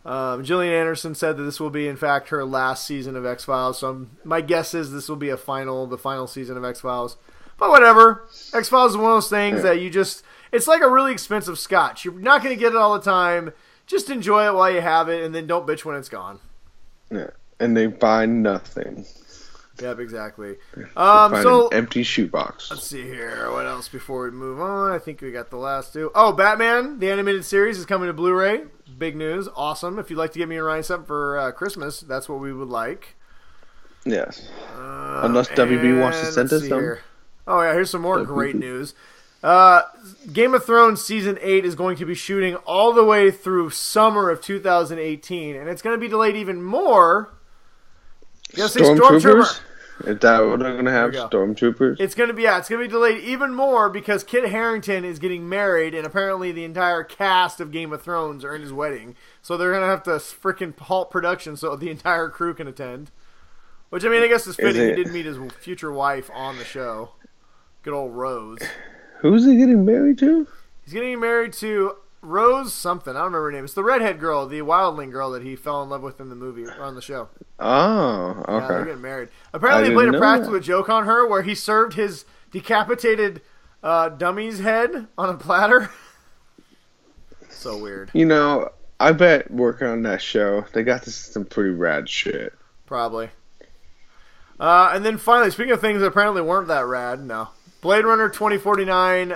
Gillian Anderson said that this will be, in fact, her last season of X-Files, so my guess is this will be the final season of X-Files. But whatever. X-Files is one of those things that it's like a really expensive scotch. You're not going to get it all the time. Just enjoy it while you have it, and then don't bitch when it's gone. Yeah, and they find nothing. Yep, exactly. Find an empty shoebox. Let's see here. What else before we move on? I think we got the last two. Oh, Batman, the animated series, is coming to Blu-ray. Big news. Awesome. If you'd like to get me and Ryan something for Christmas, that's what we would like. Yes. Unless WB wants to send us some. Oh, yeah, here's some more great news. Game of Thrones Season 8 is going to be shooting all the way through summer of 2018, and it's going to be delayed even more. Stormtroopers? Is that what they're going to have? Stormtroopers? It's going to be delayed even more because Kit Harington is getting married, and apparently the entire cast of Game of Thrones are in his wedding. So they're going to have to freaking halt production so the entire crew can attend. Which, I mean, I guess is fitting. He did meet his future wife on the show. Good old Rose. Who's he getting married to? He's getting married to Rose something. I don't remember her name. It's the redhead girl, the wildling girl that he fell in love with in the movie, or on the show. Oh, okay. Yeah, they're getting married. Apparently, he played a practical joke on her where he served his decapitated dummy's head on a platter. So weird. You know, I bet working on that show, they got some pretty rad shit. Probably. And then finally, speaking of things that apparently weren't that rad, no. Blade Runner 2049,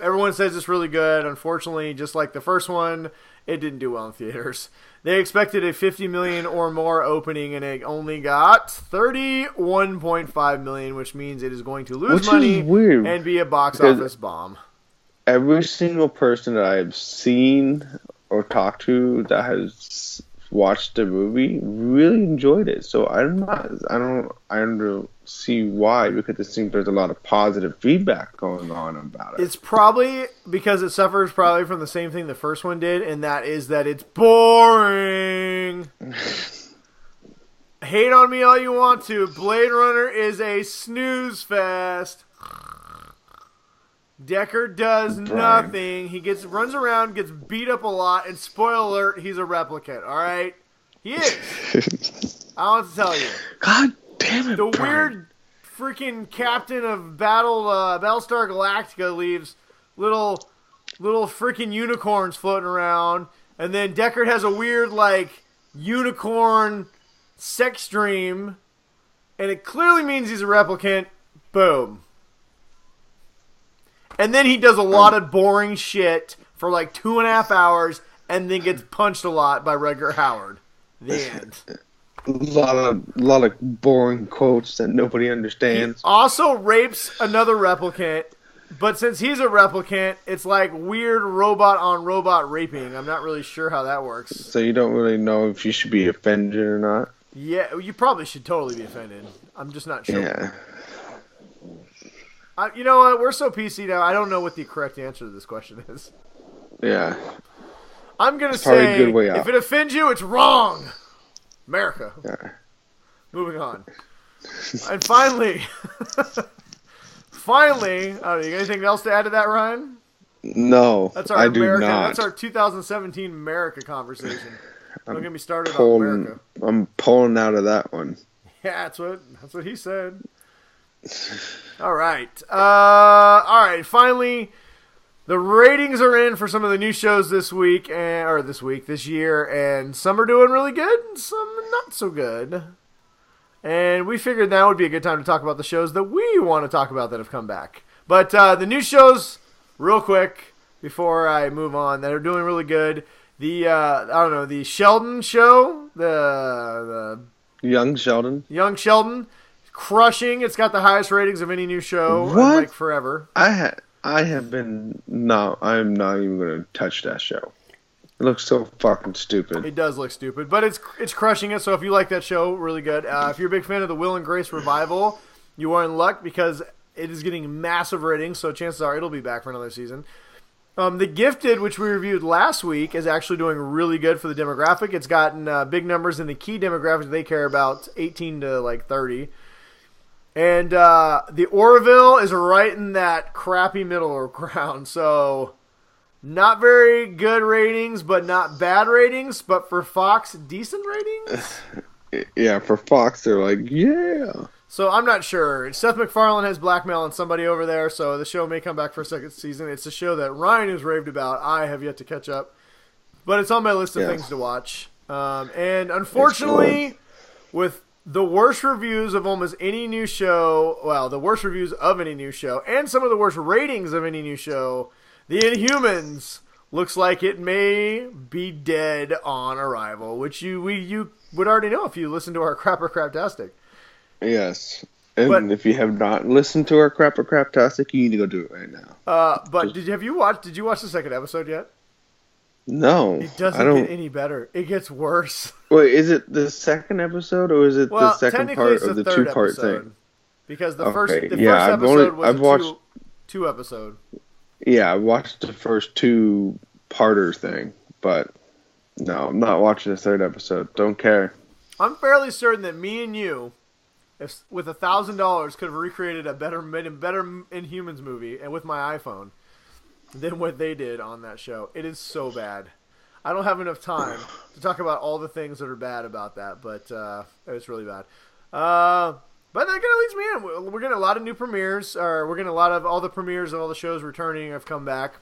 everyone says it's really good. Unfortunately, just like the first one, it didn't do well in theaters. They expected a $50 million or more opening, and it only got $31.5 million, which means it is going to lose money and be a box office bomb. Every single person that I have seen or talked to that has watched the movie really enjoyed it. So I don't see why, because it seems there's a lot of positive feedback going on about it. It's probably because it suffers probably from the same thing the first one did, and that is that it's boring. Hate on me all you want to. Blade Runner is a snooze fest. Deckard does nothing. He runs around, gets beat up a lot, and spoiler alert, he's a replicant, alright? He is. I don't have to tell you. God damn it, The weird freaking captain of Battlestar Galactica leaves little freaking unicorns floating around, and then Deckard has a weird, like, unicorn sex dream, and it clearly means he's a replicant. Boom. And then he does a lot of boring shit for like 2.5 hours and then gets punched a lot by Rutger Hauer. The end. A lot of boring quotes that nobody understands. He also rapes another replicant, but since he's a replicant, it's like weird robot on robot raping. I'm not really sure how that works. So you don't really know if you should be offended or not? Yeah, you probably should totally be offended. I'm just not sure. Yeah. You know what? We're so PC now, I don't know what the correct answer to this question is. Yeah. I'm going to say, a good way out. If it offends you, it's wrong. America. Yeah. Moving on. And finally, I don't know, you got anything else to add to that, Ryan? No, that's our I America, do not. That's our 2017 America conversation. Don't get me started on America. I'm pulling out of that one. Yeah, that's what he said. All right. Finally, the ratings are in for some of the new shows this year, and some are doing really good, and some not so good. And we figured now would be a good time to talk about the shows that we want to talk about that have come back. But the new shows, real quick, before I move on, that are doing really good. The Sheldon show, the Young Sheldon. Crushing. It's got the highest ratings of any new show in like forever. I am not even going to touch that show. It looks so fucking stupid. It does look stupid, but it's crushing it. So if you like that show, really good. If you're a big fan of the Will and Grace revival, you are in luck because it is getting massive ratings. So chances are it'll be back for another season. The Gifted, which we reviewed last week, is actually doing really good for the demographic. It's gotten big numbers in the key demographics they care about, 18 to like 30. And the Orville is right in that crappy middle ground. So not very good ratings, but not bad ratings. But for Fox, decent ratings? Yeah, for Fox, they're like, yeah. So I'm not sure. Seth MacFarlane has blackmailed somebody over there, so the show may come back for a second season. It's a show that Ryan has raved about. I have yet to catch up. But it's on my list of things to watch. And unfortunately, with the worst reviews of almost any new show, the worst reviews of any new show, and some of the worst ratings of any new show, The Inhumans looks like it may be dead on arrival, which you would already know if you listened to our Crapper Craptastic. Yes. And if you have not listened to our Crapper Craptastic, you need to go do it right now. Did you watch the second episode yet? No. It doesn't get any better. It gets worse. Wait, is it the second episode or is it the second part of the two-part thing? Because the first episode was two episode. Yeah, I watched the first two-parter thing, but no, I'm not watching the third episode. Don't care. I'm fairly certain that me and you, with $1,000, could have recreated a better Inhumans movie, and with my iPhone, than what they did on that show. It is so bad. I don't have enough time to talk about all the things that are bad about that, but it's really bad. But that kind of leads me in. We're getting a lot of new premieres, or we're getting a lot of all the premieres of all the shows returning have come back.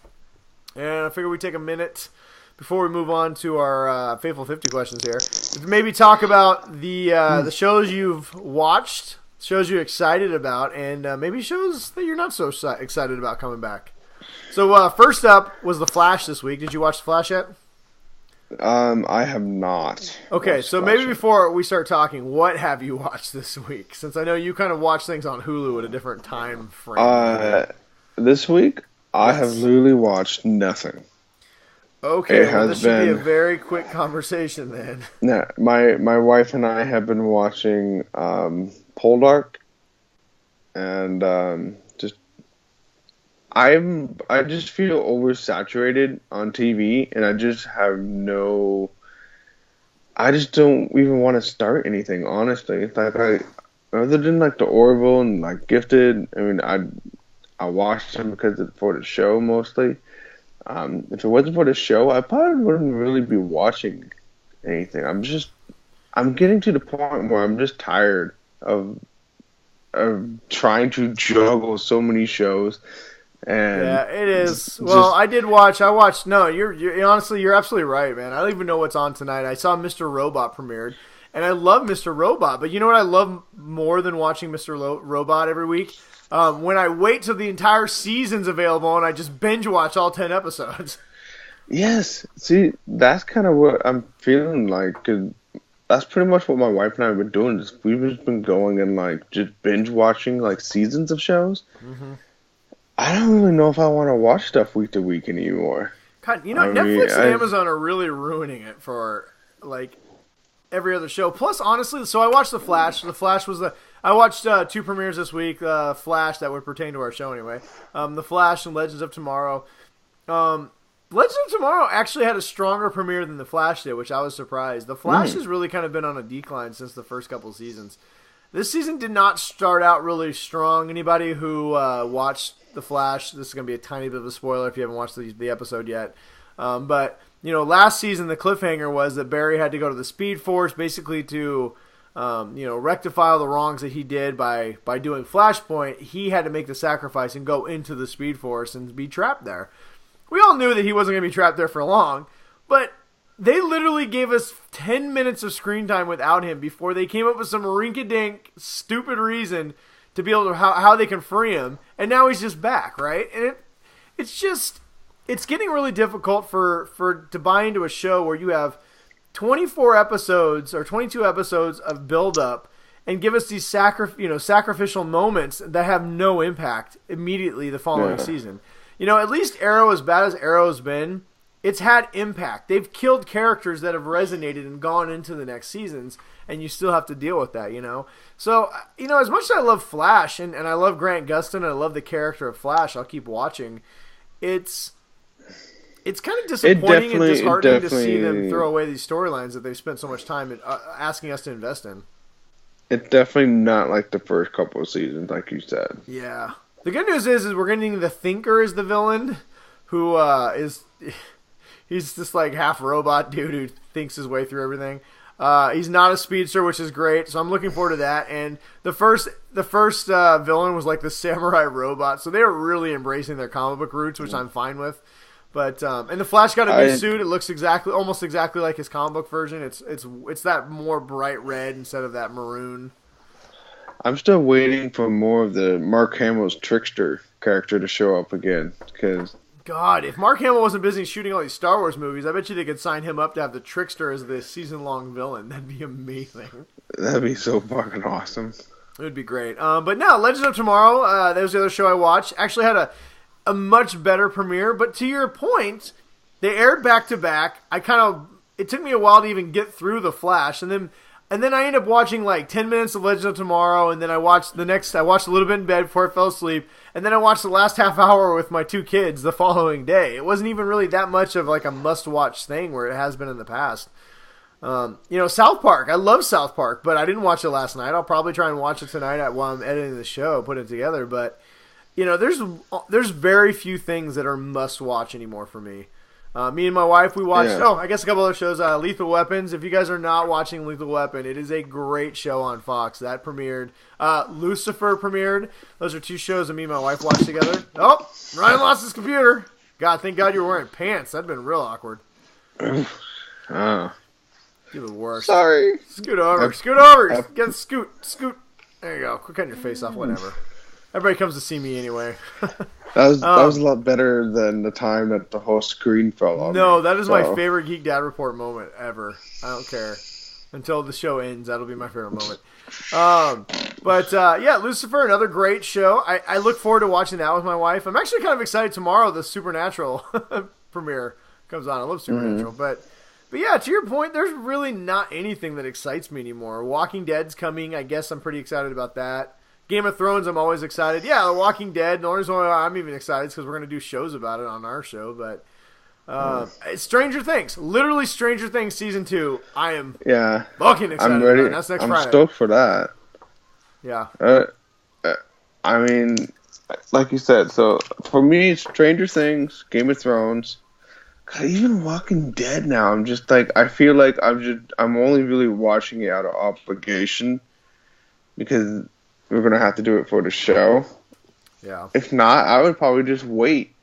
And I figure we take a minute before we move on to our Faithful 50 questions here, to maybe talk about the shows you've watched, shows you're excited about, and maybe shows that you're not so excited about coming back. So first up was The Flash this week. Did you watch The Flash yet? I have not. Okay, so maybe before we start talking, what have you watched this week? Since I know you kind of watch things on Hulu at a different time frame. This week, I have literally watched nothing. Okay, this should be a very quick conversation then. Yeah, my wife and I have been watching Poldark, and I just feel oversaturated on TV, and I just don't even want to start anything, honestly. Like other than like the Orville and like Gifted, I mean, I watched them for the show mostly. If it wasn't for the show, I probably wouldn't really be watching anything. I'm getting to the point where I'm just tired of trying to juggle so many shows. And yeah, it is. Well, I watched. No, you're honestly, you're absolutely right, man. I don't even know what's on tonight. I saw Mr. Robot premiered, and I love Mr. Robot. But you know what I love more than watching Mr. Robot every week? when I wait till the entire season's available and I just binge watch all 10 episodes. Yes. See, that's kind of what I'm feeling like. 'Cause that's pretty much what my wife and I have been doing. Is we've just been going and like just binge watching like seasons of shows. Mm-hmm. I don't really know if I want to watch stuff week to week anymore. God, Netflix and Amazon are really ruining it for like every other show. Plus, honestly, so I watched The Flash. The Flash was I watched 2 premieres this week. Flash that would pertain to our show anyway. The Flash and Legends of Tomorrow. Legends of Tomorrow actually had a stronger premiere than The Flash did, which I was surprised. The Flash has really kind of been on a decline since the first couple seasons. This season did not start out really strong. Anybody who watched The Flash, this is going to be a tiny bit of a spoiler if you haven't watched the episode yet. But, last season the cliffhanger was that Barry had to go to the Speed Force basically to, rectify all the wrongs that he did by doing Flashpoint. He had to make the sacrifice and go into the Speed Force and be trapped there. We all knew that he wasn't going to be trapped there for long, but they literally gave us 10 minutes of screen time without him before they came up with some rinky-dink, stupid reason to be able to how they can free him, and now he's just back, right? And it's getting really difficult to buy into a show where you have 24 episodes or 22 episodes of build-up and give us these sacrificial moments that have no impact immediately the following season. At least Arrow, as bad as Arrow's been, it's had impact. They've killed characters that have resonated and gone into the next seasons, and you still have to deal with that, So, as much as I love Flash, and I love Grant Gustin, and I love the character of Flash, I'll keep watching. It's kind of disappointing and disheartening to see them throw away these storylines that they've spent so much time asking us to invest in. It's definitely not like the first couple of seasons, like you said. Yeah. The good news is we're getting the Thinker as the villain, who he's this like half robot dude who thinks his way through everything. He's not a speedster, which is great, so I'm looking forward to that. And the first villain was like the samurai robot, so they were really embracing their comic book roots, which I'm fine with. But and the Flash got a new suit. It looks almost exactly like his comic book version. It's that more bright red instead of that maroon. I'm still waiting for more of the Mark Hamill's Trickster character to show up again. Cause God, if Mark Hamill wasn't busy shooting all these Star Wars movies, I bet you they could sign him up to have the Trickster as the season-long villain. That'd be amazing. That'd be so fucking awesome. It would be great. But no, Legends of Tomorrow, that was the other show I watched. Actually had a much better premiere. But to your point, they aired back-to-back. It took me a while to even get through The Flash, and then I ended up watching like 10 minutes of Legends of Tomorrow, and then I watched a little bit in bed before I fell asleep, and then I watched the last half hour with my 2 kids the following day. It wasn't even really that much of like a must-watch thing where it has been in the past. South Park. I love South Park, but I didn't watch it last night. I'll probably try and watch it tonight while I'm editing the show, put it together. But, there's very few things that are must-watch anymore for me. Me and my wife, we watched, I guess a couple other shows, Lethal Weapons. If you guys are not watching Lethal Weapon, it is a great show on Fox. That premiered. Lucifer premiered. Those are 2 shows that me and my wife watched together. Oh, Ryan lost his computer. God, thank God you were wearing pants. That'd been real awkward. Oh. You're the worst. Sorry. Scoot over. Get scoot. There you go. Quit cutting your face off, whatever. Everybody comes to see me anyway. That was a lot better than the time that the whole screen fell off. No, that is my favorite Geek Dad Report moment ever. I don't care. Until the show ends, that'll be my favorite moment. Lucifer, another great show. I look forward to watching that with my wife. I'm actually kind of excited tomorrow. The Supernatural premiere comes on. I love Supernatural, but yeah, to your point, there's really not anything that excites me anymore. Walking Dead's coming. I guess I'm pretty excited about that. Game of Thrones, I'm always excited. Yeah, The Walking Dead. The only reason why I'm even excited is because we're going to do shows about it on our show. But Stranger Things. Literally Stranger Things Season 2. I am fucking excited. I'm ready. That's next I'm Friday. stoked for that. Yeah. I mean, like you said, so for me, Stranger Things, Game of Thrones, God, even Walking Dead now, I'm just like, I feel like I'm only really watching it out of obligation because we're going to have to do it for the show. Yeah. If not, I would probably just wait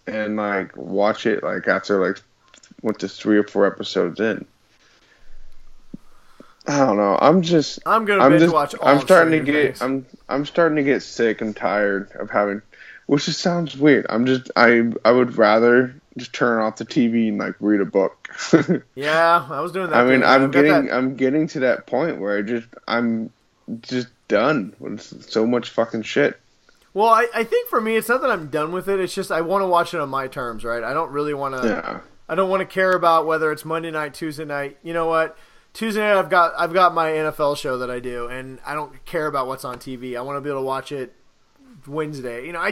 and like watch it like after like 3 or 4 episodes in. I don't know. I'm gonna binge watch all of Stranger Things. I'm starting to get sick and tired of having, which just sounds weird. I would rather just turn off the TV and like read a book. Yeah, I was doing that. I mean, I'm getting to that point where I'm just done with so much fucking shit. Well, I think for me, it's not that I'm done with it. It's just I want to watch it on my terms, right? I don't really want to. Yeah. I don't want to care about whether it's Monday night, Tuesday night. You know what? Tuesday night, I've got my NFL show that I do, and I don't care about what's on TV. I want to be able to watch it Wednesday. You know, I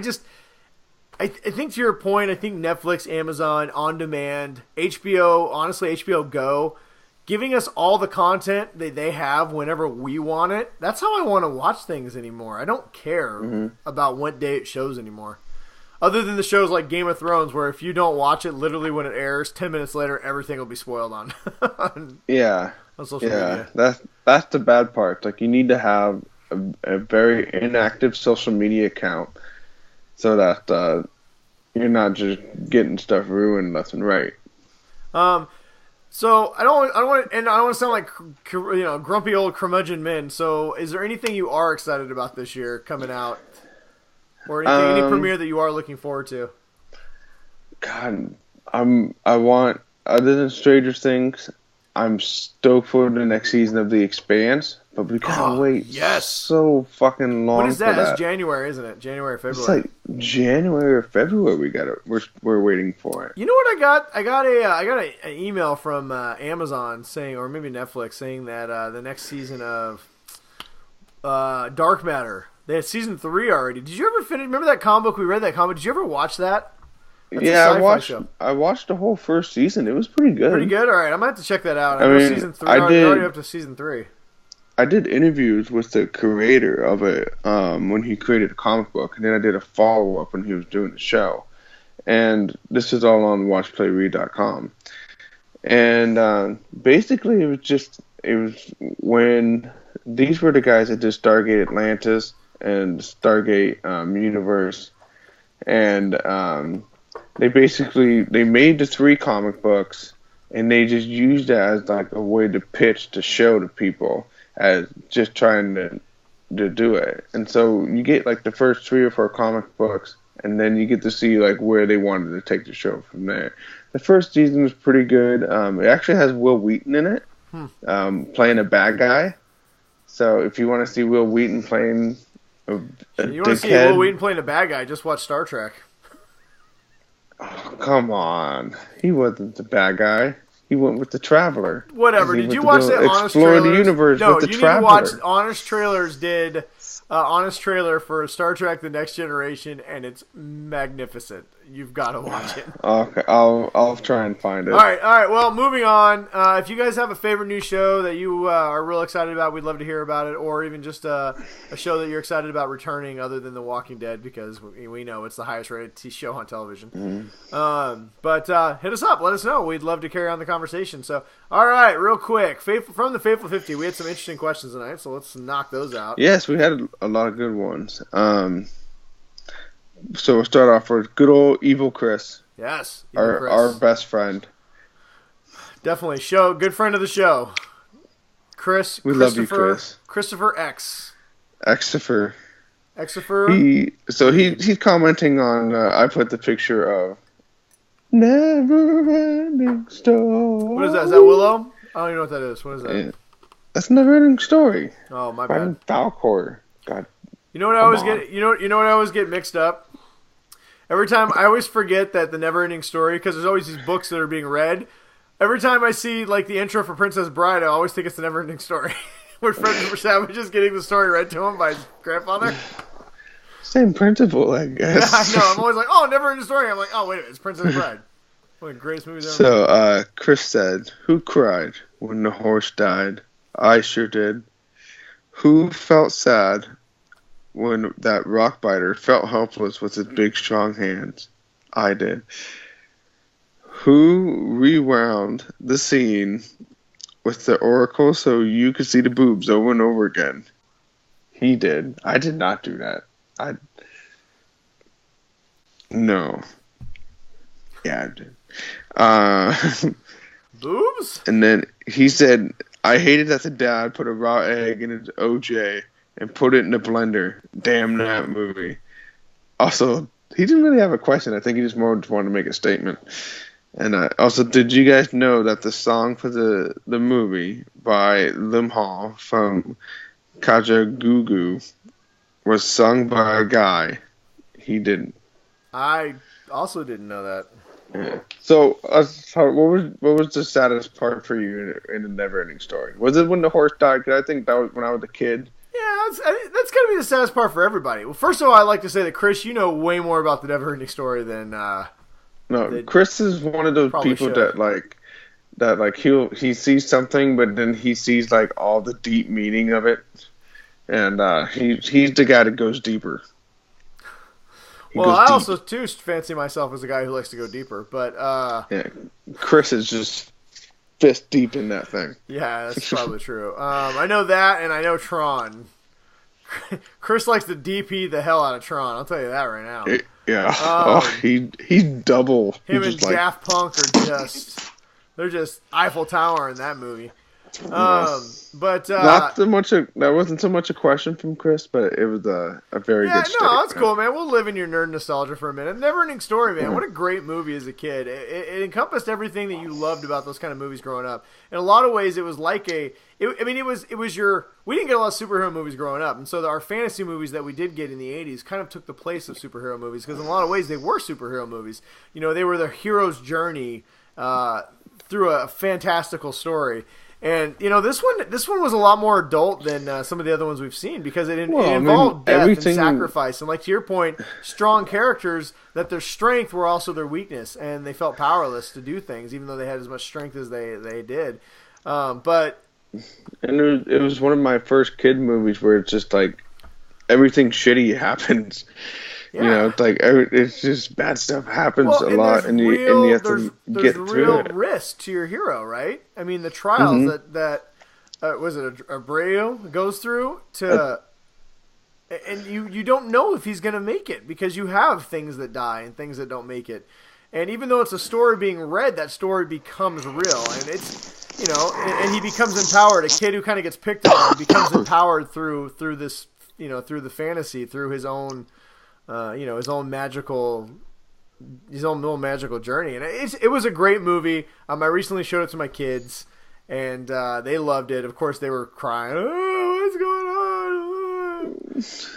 think to your point, I think Netflix, Amazon, On Demand, HBO, honestly, HBO Go, giving us all the content that they have whenever we want it. That's how I want to watch things anymore. I don't care about what day it shows anymore. Other than the shows like Game of Thrones, where if you don't watch it literally when it airs, 10 minutes later, everything will be spoiled on, yeah. on social media. That's the bad part. Like, you need to have a very inactive social media account so that you're not just getting stuff ruined left and right. So I don't want to sound like grumpy old curmudgeon men. So is there anything you are excited about this year coming out, or any premiere that you are looking forward to? God, I want, other than Stranger Things, I'm stoked for the next season of The Expanse, but we gotta wait so fucking long. When is that? For that. It's January, isn't it? January, February. It's like January or February. We're waiting for it. You know what I got? I got an email from Amazon saying, or maybe Netflix, saying that the next season of Dark Matter, they had season 3 already. Did you ever finish? Remember that comic book? We read that comic. Did you ever watch that? That's I watched the whole first season. It was pretty good. Pretty good? All right, I might have to check that out. I know season 3. Already up to season 3. I did interviews with the creator of it when he created a comic book, and then I did a follow-up when he was doing the show. And this is all on watchplayread.com. And basically it was when these were the guys that did Stargate Atlantis and Stargate Universe. And they made the 3 comic books, and they just used it as like a way to pitch to show to people as just trying to do it. And so you get like the first 3 or 4 comic books, and then you get to see like where they wanted to take the show from there. The first season was pretty good. It actually has Will Wheaton in it, playing a bad guy. So if you want to see Will Wheaton playing a you want to see Will Wheaton playing a bad guy, just watch Star Trek. Oh, come on. He wasn't the bad guy. He went with the Traveler. Whatever. Did you watch that Honest Explore Trailers? the universe No, with the you Traveler. need to watch Honest Trailers did Honest Trailer for Star Trek The Next Generation, and it's magnificent. You've got to watch it. Okay, I'll try and find it. All right. Well, moving on. If you guys have a favorite new show that you are real excited about, we'd love to hear about it, or even just a show that you're excited about returning other than The Walking Dead, because we know it's the highest rated show on television. But hit us up. Let us know. We'd love to carry on the conversation. So, all right, real quick. From the Faithful 50, we had some interesting questions tonight, so let's knock those out. Yes, we had a lot of good ones. So we'll start off with good old Evil Chris. Yes, our best friend. Definitely. Good friend of the show. Chris. We love you, Chris. Christopher X. Exifer. Exifer. He's commenting on. I put the picture of Never Ending Story. What is that? Is that Willow? I don't even know what that is. What is that? Yeah. That's Never Ending Story. Oh, my bad. Falcor. God. You know what I always get? You know what I always get mixed up? Every time I always forget that the Never-Ending Story, because there's always these books that are being read. Every time I see like the intro for Princess Bride, I always think it's the Never-Ending Story, where Fred Savage is getting the story read to him by his grandfather. Same principle, I guess. Yeah, I know. I'm always like, oh, Never-Ending Story. I'm like, oh, wait a minute, it's Princess Bride. One of the greatest movies ever. So, Chris said, "Who cried when the horse died? I sure did. Who felt sad when that rock biter felt helpless with his big strong hands? I did. Who rewound the scene with the oracle so you could see the boobs over and over again? He did. I did not do that. No. Yeah, I did. Boobs? And then he said, I hated that the dad put a raw egg in his OJ and put it in the blender. Damn that movie. Also, he didn't really have a question. I think he just wanted to make a statement. And also, did you guys know that the song for the movie by Lim Hall from Kajagoogoo was sung by a guy? He didn't. I also didn't know that. Yeah. So, what was the saddest part for you in the Neverending Story? Was it when the horse died? Because I think that was when I was a kid. Yeah, that's going to be the saddest part for everybody. Well, first of all, I'd like to say that, Chris, you know way more about the Neverending Story than... No, Chris is one of those people that he sees something, but then he sees like all the deep meaning of it, and he's the guy that goes deeper. I also too fancy myself as a guy who likes to go deeper, but yeah, Chris is just fist deep in that thing. Yeah, that's probably true. I know that, and I know Tron. Chris likes to DP the hell out of Tron. I'll tell you that right now. He's double. Him and Daft Punk are they're just Eiffel Tower in that movie. But not so much. That wasn't so much a question from Chris, but it was a very good. Yeah, no, that's cool, man. We'll live in your nerd nostalgia for a minute. Neverending Story, man. What a great movie as a kid. It encompassed everything that you loved about those kind of movies growing up. In a lot of ways, it was like it was your. We didn't get a lot of superhero movies growing up, and so our fantasy movies that we did get in the '80s kind of took the place of superhero movies because in a lot of ways they were superhero movies. You know, they were the hero's journey through a fantastical story. And you know, this one was a lot more adult than some of the other ones we've seen because it involved death and sacrifice, and like to your point, strong characters that their strength were also their weakness, and they felt powerless to do things, even though they had as much strength as they did. But it was one of my first kid movies where it's just like everything shitty happens. Yeah. You know, it's like it's just bad stuff happens a lot, and you have to get through it. There's real risk to your hero, right? I mean, the trials that was it Abreu goes through and you don't know if he's going to make it because you have things that die and things that don't make it, and even though it's a story being read, that story becomes real, and it's and he becomes empowered. A kid who kind of gets picked on becomes empowered through this through the fantasy, through his own. His own little magical journey, and it was a great movie. I recently showed it to my kids, and they loved it. Of course, they were crying. Oh, what's going on?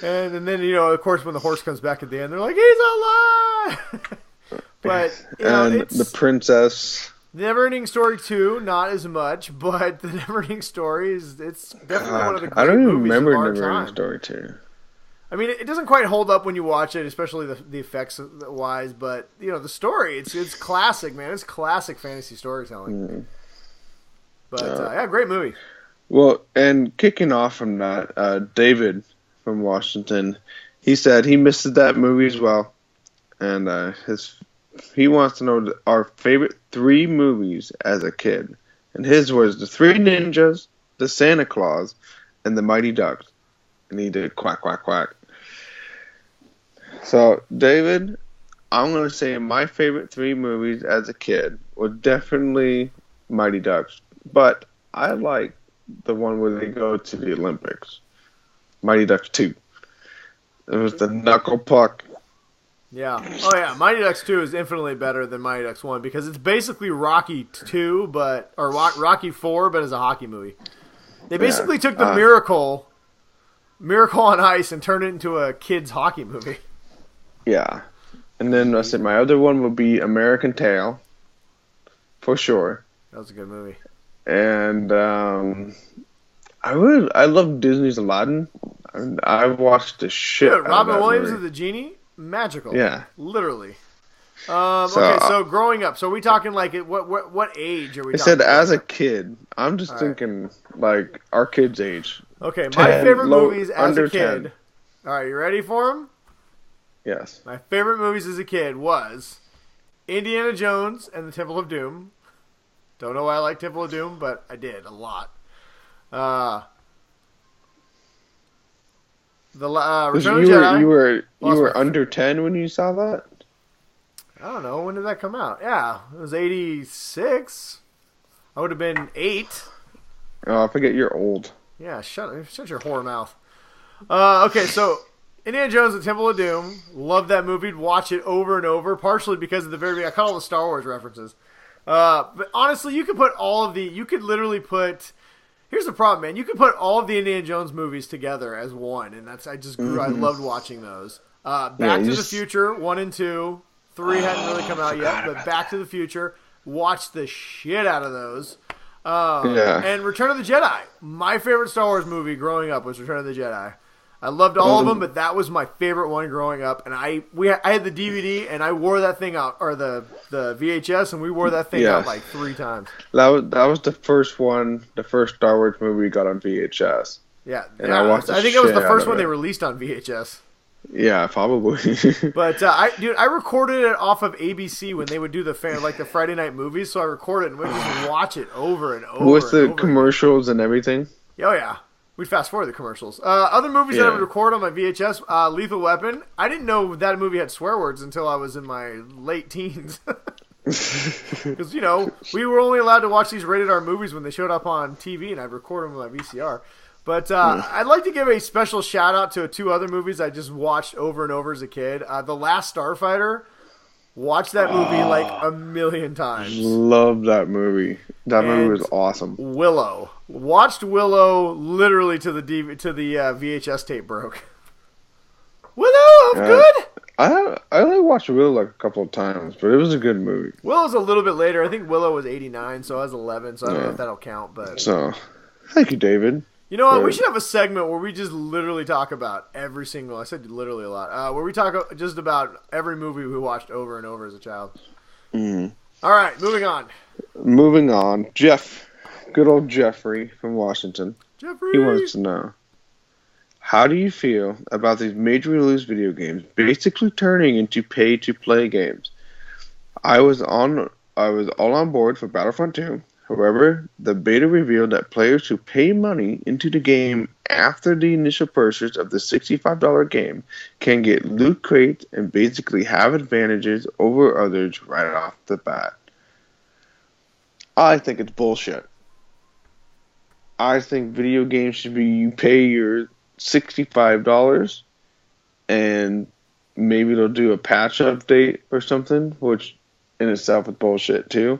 And then of course, when the horse comes back at the end, they're like, he's alive. But the princess. The Neverending Story 2, not as much, but the Neverending Story it's definitely one of the great movies of our time. Neverending Story 2. I mean, it doesn't quite hold up when you watch it, especially the effects wise. But the story, it's classic, man. It's classic fantasy storytelling. But great movie. Well, and kicking off from that, David from Washington, he said he missed that movie as well, and he wants to know our favorite 3 movies as a kid, and his was The Three Ninjas, The Santa Claus, and The Mighty Ducks. And he did quack, quack, quack. So, David, I'm going to say my favorite 3 movies as a kid were definitely Mighty Ducks. But I like the one where they go to the Olympics. Mighty Ducks 2. It was the knuckle puck. Yeah. Oh, yeah. Mighty Ducks 2 is infinitely better than Mighty Ducks 1 because it's basically Rocky 2, or Rocky 4, but as a hockey movie. They basically took the Miracle on Ice and turned it into a kids hockey movie. Yeah. And then I said my other one would be American Tail. For sure. That was a good movie. And I love Disney's Aladdin. I watched the shit out of that Robin Williams movie. as the genie? Magical. Yeah. Literally. Okay, so growing up. So are we talking like what age are we talking? I said as a kid. I'm just thinking like our kids' age. Okay, my favorite movies as a kid. 10. All right, you ready for them? Yes. My favorite movies as a kid was Indiana Jones and the Temple of Doom. Don't know why I like Temple of Doom, but I did a lot. Return of the Jedi. You were under 10 when you saw that? I don't know. When did that come out? Yeah, it was 86. I would have been 8. Oh, I forget you're old. Yeah, shut your whore mouth. Okay, so Indiana Jones and the Temple of Doom. Love that movie. Watch it over and over, partially because of the very beginning. I caught all the Star Wars references. But honestly, you could put all of the... You could literally put... Here's the problem, man. You could put all of the Indiana Jones movies together as one, and that's... I loved watching those. Back to the Future, 1 and 2. 3 hadn't really come out yet, but Back to the Future. Watched the shit out of those. And Return of the Jedi. My favorite Star Wars movie growing up was Return of the Jedi. I loved all of them, but that was my favorite one growing up. And I had the DVD, and I wore that thing out, or the VHS, and we wore that thing out like 3 times. That was the first one, the first Star Wars movie we got on VHS. Yeah, and I watched. I think it was the first one they released on VHS. Yeah, probably. But I recorded it off of ABC when they would do the Friday night movies. So I recorded it and we'd just watch it over and over. With the commercials and everything. Oh yeah, we'd fast forward the commercials. Other movies that I would record on my VHS, Lethal Weapon. I didn't know that movie had swear words until I was in my late teens. Because we were only allowed to watch these rated R movies when they showed up on TV, and I'd record them with my VCR. But I'd like to give a special shout-out to 2 other movies I just watched over and over as a kid. The Last Starfighter. Watched that movie like a million times. Love that movie. That movie was awesome. Willow. Watched Willow literally to the VHS tape broke. Willow, good? I only watched Willow like a couple of times, but it was a good movie. Willow's a little bit later. I think Willow was 89, so I was 11, so I don't know if that'll count. But so, thank you, David. You know what? We should have a segment where we just literally talk about every single... I said literally a lot. Where we talk just about every movie we watched over and over as a child. Mm-hmm. All right, moving on. Jeff. Good old Jeffrey from Washington. He wants to know, how do you feel about these major release video games basically turning into pay-to-play games? I was all on board for Battlefront 2. However, the beta revealed that players who pay money into the game after the initial purchase of the $65 game can get loot crates and basically have advantages over others right off the bat. I think it's bullshit. I think video games should be you pay your $65 and maybe they'll do a patch update or something, which in itself is bullshit too.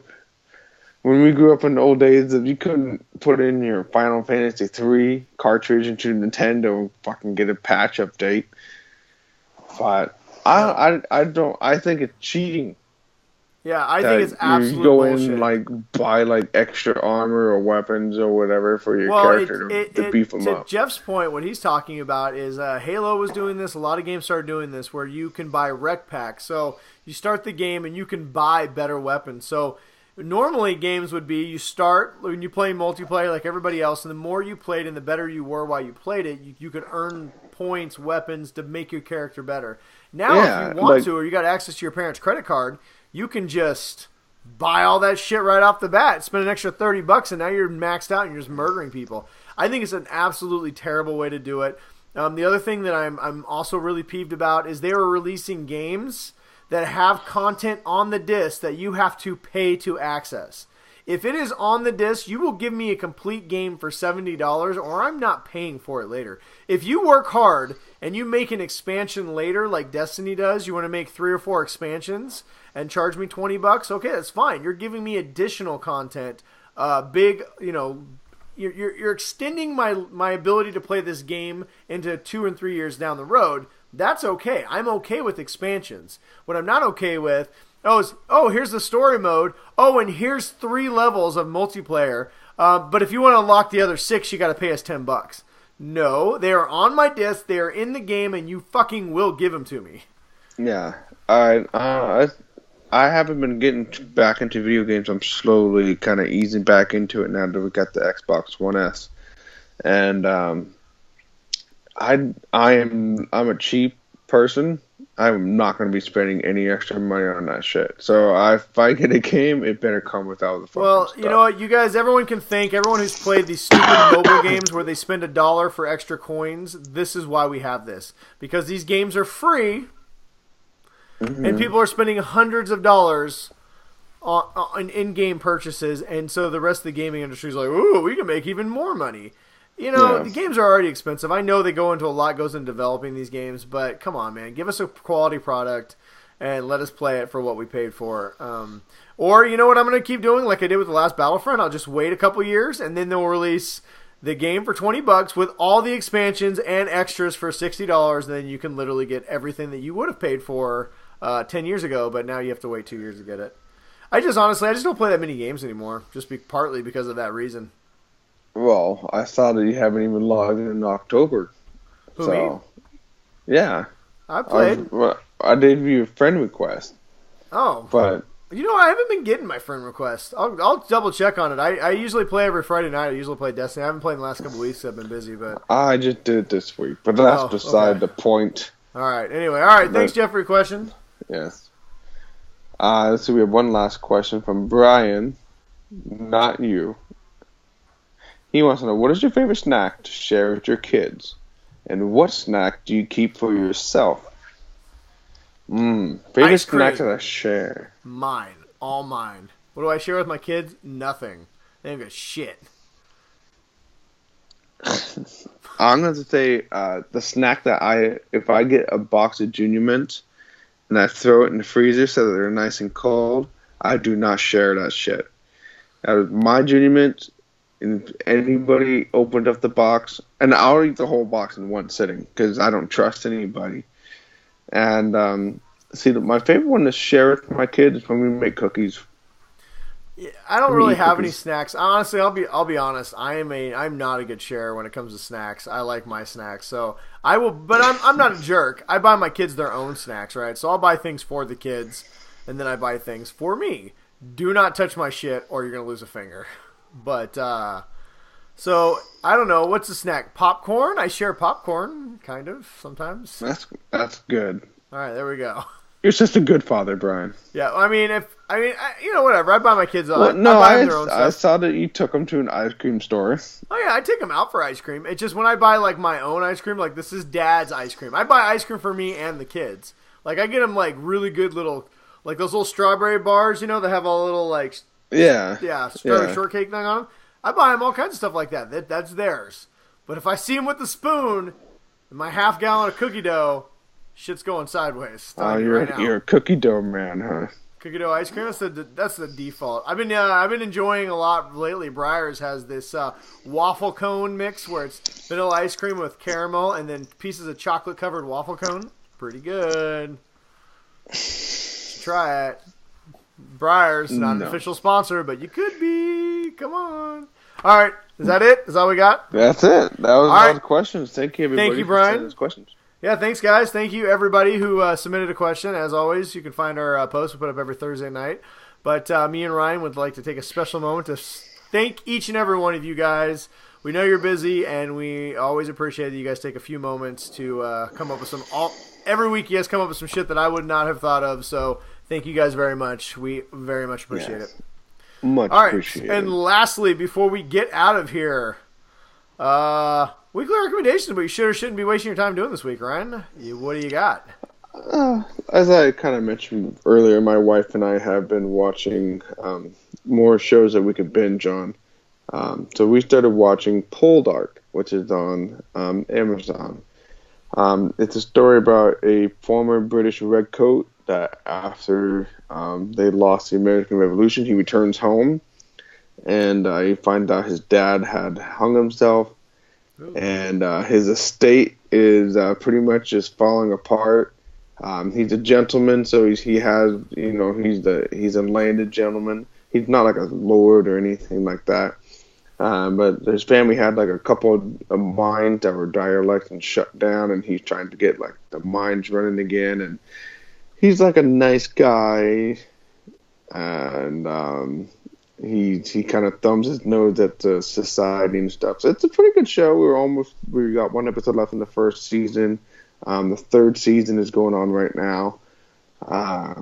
When we grew up in the old days, if you couldn't put in your Final Fantasy 3 cartridge into Nintendo and fucking get a patch update. But I think it's cheating. Yeah, I think it's absolute you go bullshit. in like buy like extra armor or weapons or whatever for your character to beef them up. To Jeff's point, what he's talking about is Halo was doing this. A lot of games started doing this where you can buy rec packs. So you start the game and you can buy better weapons. So normally games would be you start when you play multiplayer like everybody else, and the more you played and the better you were while you played it, you could earn points, weapons to make your character better. Now if you want to, or you got access to your parents' credit card, you can just buy all that shit right off the bat, spend an extra $30, and now you're maxed out and you're just murdering people. I think it's an absolutely terrible way to do it. The other thing that I'm also really peeved about is they were releasing games that have content on the disc that you have to pay to access. If it is on the disc, you will give me a complete game for $70 or I'm not paying for it later. If you work hard and you make an expansion later like Destiny does, you want to make 3 or 4 expansions and charge me $20, okay, that's fine. You're giving me additional content. You're extending my ability to play this game into 2 and 3 years down the road. That's okay. I'm okay with expansions. What I'm not okay with is here's the story mode. Oh, and here's 3 levels of multiplayer. But if you want to unlock the other 6, you got to pay us $10. No, they are on my disc. They are in the game, and you fucking will give them to me. Yeah, I haven't been getting back into video games. I'm slowly kind of easing back into it now that we got the Xbox One S, and I'm a cheap person. I'm not going to be spending any extra money on that shit. So if I get a game, it better come without the fucking stuff. You know what, you guys, everyone can thank everyone who's played these stupid mobile games where they spend $1 for extra coins. This is why we have this. Because these games are free, and people are spending hundreds of dollars on in-game purchases, and so the rest of the gaming industry is like, ooh, we can make even more money. You know, the games are already expensive. I know they go into a lot goes into developing these games, but come on, man, give us a quality product and let us play it for what we paid for. Or you know what I'm going to keep doing, like I did with the last Battlefront. I'll just wait a couple years, and then they'll release the game for $20 with all the expansions and extras for $60, and then you can literally get everything that you would have paid for 10 years ago, but now you have to wait 2 years to get it. I just don't play that many games anymore, partly because of that reason. Well, I saw that you haven't even logged in October. Who, me? Yeah. I played. I gave you a friend request. Oh. But you know, I haven't been getting my friend requests. I'll double check on it. I usually play every Friday night. I usually play Destiny. I haven't played in the last couple of weeks. I've been busy, but I just did it this week. But that's beside the point. All right. Anyway, all right. Thanks, Jeff, for your question. Yes. Let's see. We have one last question from Brian. Not you. He wants to know, what is your favorite snack to share with your kids? And what snack do you keep for yourself? Favorite snack that I share? Mine. All mine. What do I share with my kids? Nothing. They don't give a shit. I'm going to say the snack that if I get a box of Junior Mints and I throw it in the freezer so that they're nice and cold, I do not share that shit. My Junior Mints, and anybody opened up the box, and I'll eat the whole box in one sitting because I don't trust anybody. And my favorite one to share with my kids is when we make cookies. Yeah, I don't really have any snacks. Honestly, I'll be honest. I'm not a good sharer when it comes to snacks. I like my snacks, so I will. But I'm not a jerk. I buy my kids their own snacks, right? So I'll buy things for the kids, and then I buy things for me. Do not touch my shit, or you're gonna lose a finger. But, so, I don't know. What's a snack? Popcorn? I share popcorn, kind of, sometimes. That's good. All right, there we go. You're just a good father, Brian. Yeah, whatever. I buy my kids I buy them their own stuff. I saw that you took them to an ice cream store. Oh, yeah, I take them out for ice cream. It's just when I buy, like, my own ice cream, like, this is Dad's ice cream. I buy ice cream for me and the kids. Like, I get them, like, really good little, like, those little strawberry bars, you know, that have a little, like... Yeah, strawberry shortcake thing on them. I buy them all kinds of stuff like that. That's theirs. But if I see them with the spoon and my half gallon of cookie dough, shit's going sideways. You're a cookie dough man, huh? Cookie dough ice cream. That's the default. I've been enjoying a lot lately. Breyers has this waffle cone mix where it's vanilla ice cream with caramel and then pieces of chocolate covered waffle cone. Pretty good. Try it. Breyers, not an official sponsor, but you could be. Come on. All right. Is that it? Is that all we got? That's it. That was all the questions. Thank you, everybody. Thank you, Brian. For sending us questions. Yeah, thanks, guys. Thank you, everybody who submitted a question. As always, you can find our post we put up every Thursday night. But me and Ryan would like to take a special moment to thank each and every one of you guys. We know you're busy, and we always appreciate that you guys take a few moments to come up with every week you guys come up with some shit that I would not have thought of, so... Thank you guys very much. We very much appreciate it. Much appreciated. And lastly, before we get out of here, weekly recommendations, but you should or shouldn't be wasting your time doing this week, Ryan. What do you got? As I kind of mentioned earlier, my wife and I have been watching more shows that we could binge on. So we started watching Poldark, which is on Amazon. It's a story about a former British redcoat that after they lost the American Revolution, he returns home, and he finds out his dad had hung himself, and his estate is pretty much just falling apart. He's a gentleman, so he's a landed gentleman. He's not like a lord or anything like that. But his family had like a couple of mines that were derelict and shut down, and he's trying to get like the mines running again, and he's like a nice guy, and he kind of thumbs his nose at the society and stuff. So it's a pretty good show. We got one episode left in the first season. The third season is going on right now. I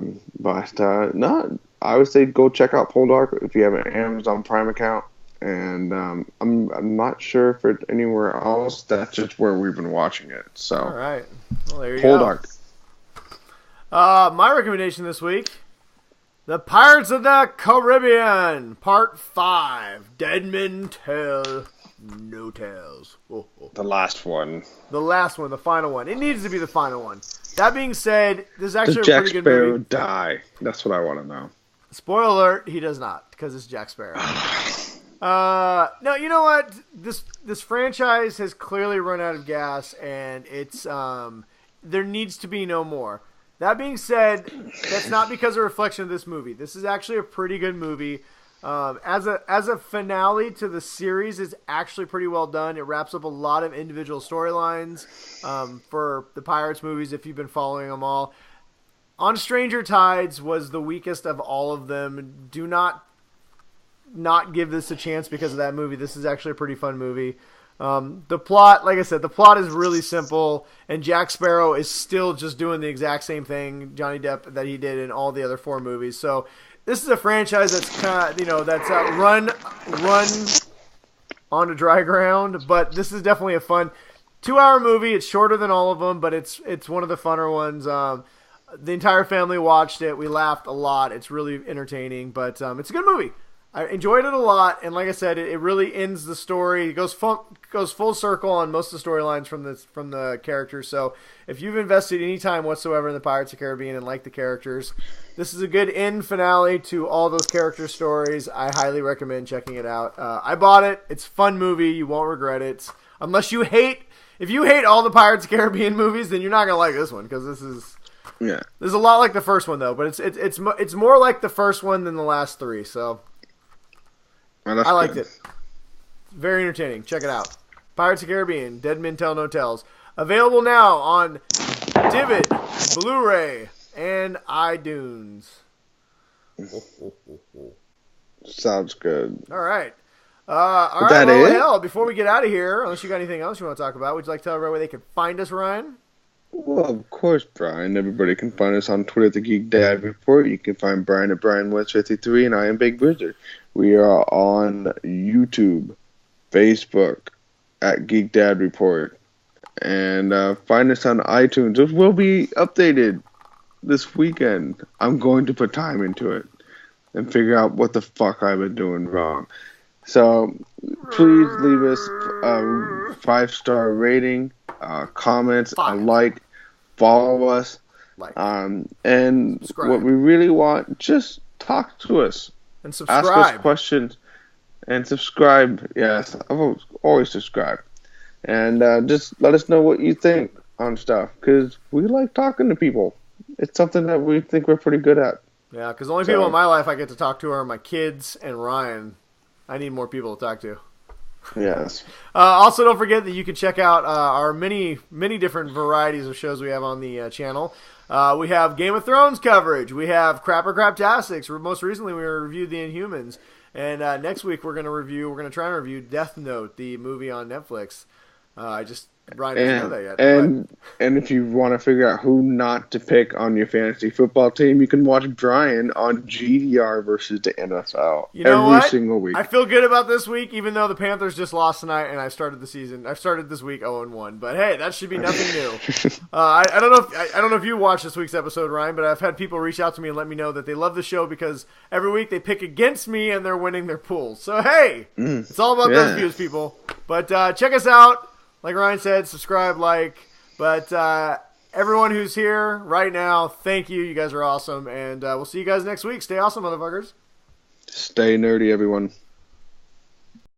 would say go check out Poldark if you have an Amazon Prime account. And I'm not sure if it's anywhere else. That's just where we've been watching it. So, all right. Well, there you Poldark. go. My recommendation this week The Pirates of the Caribbean, Part 5. Dead Men Tell No Tales. Oh, oh. The last one. The last one, the final one. It needs to be the final one. That being said, this is actually Does a pretty good movie. Jack Sparrow die? That's what I want to know. Spoiler alert, he does not, because it's Jack Sparrow. No, you know what? This franchise has clearly run out of gas, and it's there needs to be no more. That being said, that's not because of a reflection of this movie. This is actually a pretty good movie. As a finale to the series, it's actually pretty well done. It wraps up a lot of individual storylines for the Pirates movies, if you've been following them all. On Stranger Tides was the weakest of all of them. Do not give this a chance because of that movie. This is actually a pretty fun movie. The plot, like I said, the plot is really simple, and Jack Sparrow is still just doing the exact same thing, Johnny Depp, that he did in all the other 4 movies. So this is a franchise that's kind of, that's run onto dry ground, but this is definitely a fun 2-hour movie. It's shorter than all of them, but it's one of the funner ones. The entire family watched it. We laughed a lot. It's really entertaining, but it's a good movie. I enjoyed it a lot, and like I said, it really ends the story. It goes full circle on most of the storylines from the characters. So if you've invested any time whatsoever in the Pirates of the Caribbean and like the characters, this is a good end finale to all those character stories. I highly recommend checking it out. I bought it. It's a fun movie. You won't regret it. Unless you hate, if you hate all the Pirates of the Caribbean movies, then you're not gonna like this one, because this is. Yeah. This is a lot like the first one though, but it's more like the first one than the last 3. So. Oh, I liked it. Very entertaining. Check it out. Pirates of the Caribbean, Dead Men Tell No Tales. Available now on Divid, Blu-ray, and iTunes. Sounds good. All right. All right. Well, hell, before we get out of here, unless you got anything else you want to talk about, would you like to tell everybody where they can find us, Ryan? Well, of course, Brian. Everybody can find us on Twitter at the Geek Dad Report. You can find Brian at BrianWest53, and I am Big Blizzard. We are on YouTube, Facebook, at Geek Dad Report, and find us on iTunes. It will be updated this weekend. I'm going to put time into it and figure out what the fuck I've been doing wrong. So please leave us a 5-star rating, comments, a like, follow us, and subscribe. What we really want, just talk to us. And subscribe. Ask us questions. And subscribe. Yes, I've always subscribe. And just let us know what you think on stuff. Because we like talking to people. It's something that we think we're pretty good at. Yeah, because the only people in my life I get to talk to are my kids and Ryan. I need more people to talk to. Yes. Also, don't forget that you can check out our many different varieties of shows we have on the channel. We have Game of Thrones coverage. We have Crapper Craptastics. Most recently, we reviewed The Inhumans. And next week, we're going to try and review Death Note, the movie on Netflix. Brian doesn't know that yet. And if you want to figure out who not to pick on your fantasy football team, you can watch Brian on GDR versus the NFL every single week. I feel good about this week, even though the Panthers just lost tonight, and I've started this week 0-1. But hey, that should be nothing new. I don't know if you watched this week's episode, Ryan, but I've had people reach out to me and let me know that they love the show because every week they pick against me and they're winning their pools. So hey, it's all about those views, people. But check us out. Like Ryan said, subscribe, like. But everyone who's here right now, thank you. You guys are awesome. And we'll see you guys next week. Stay awesome, motherfuckers. Stay nerdy, everyone.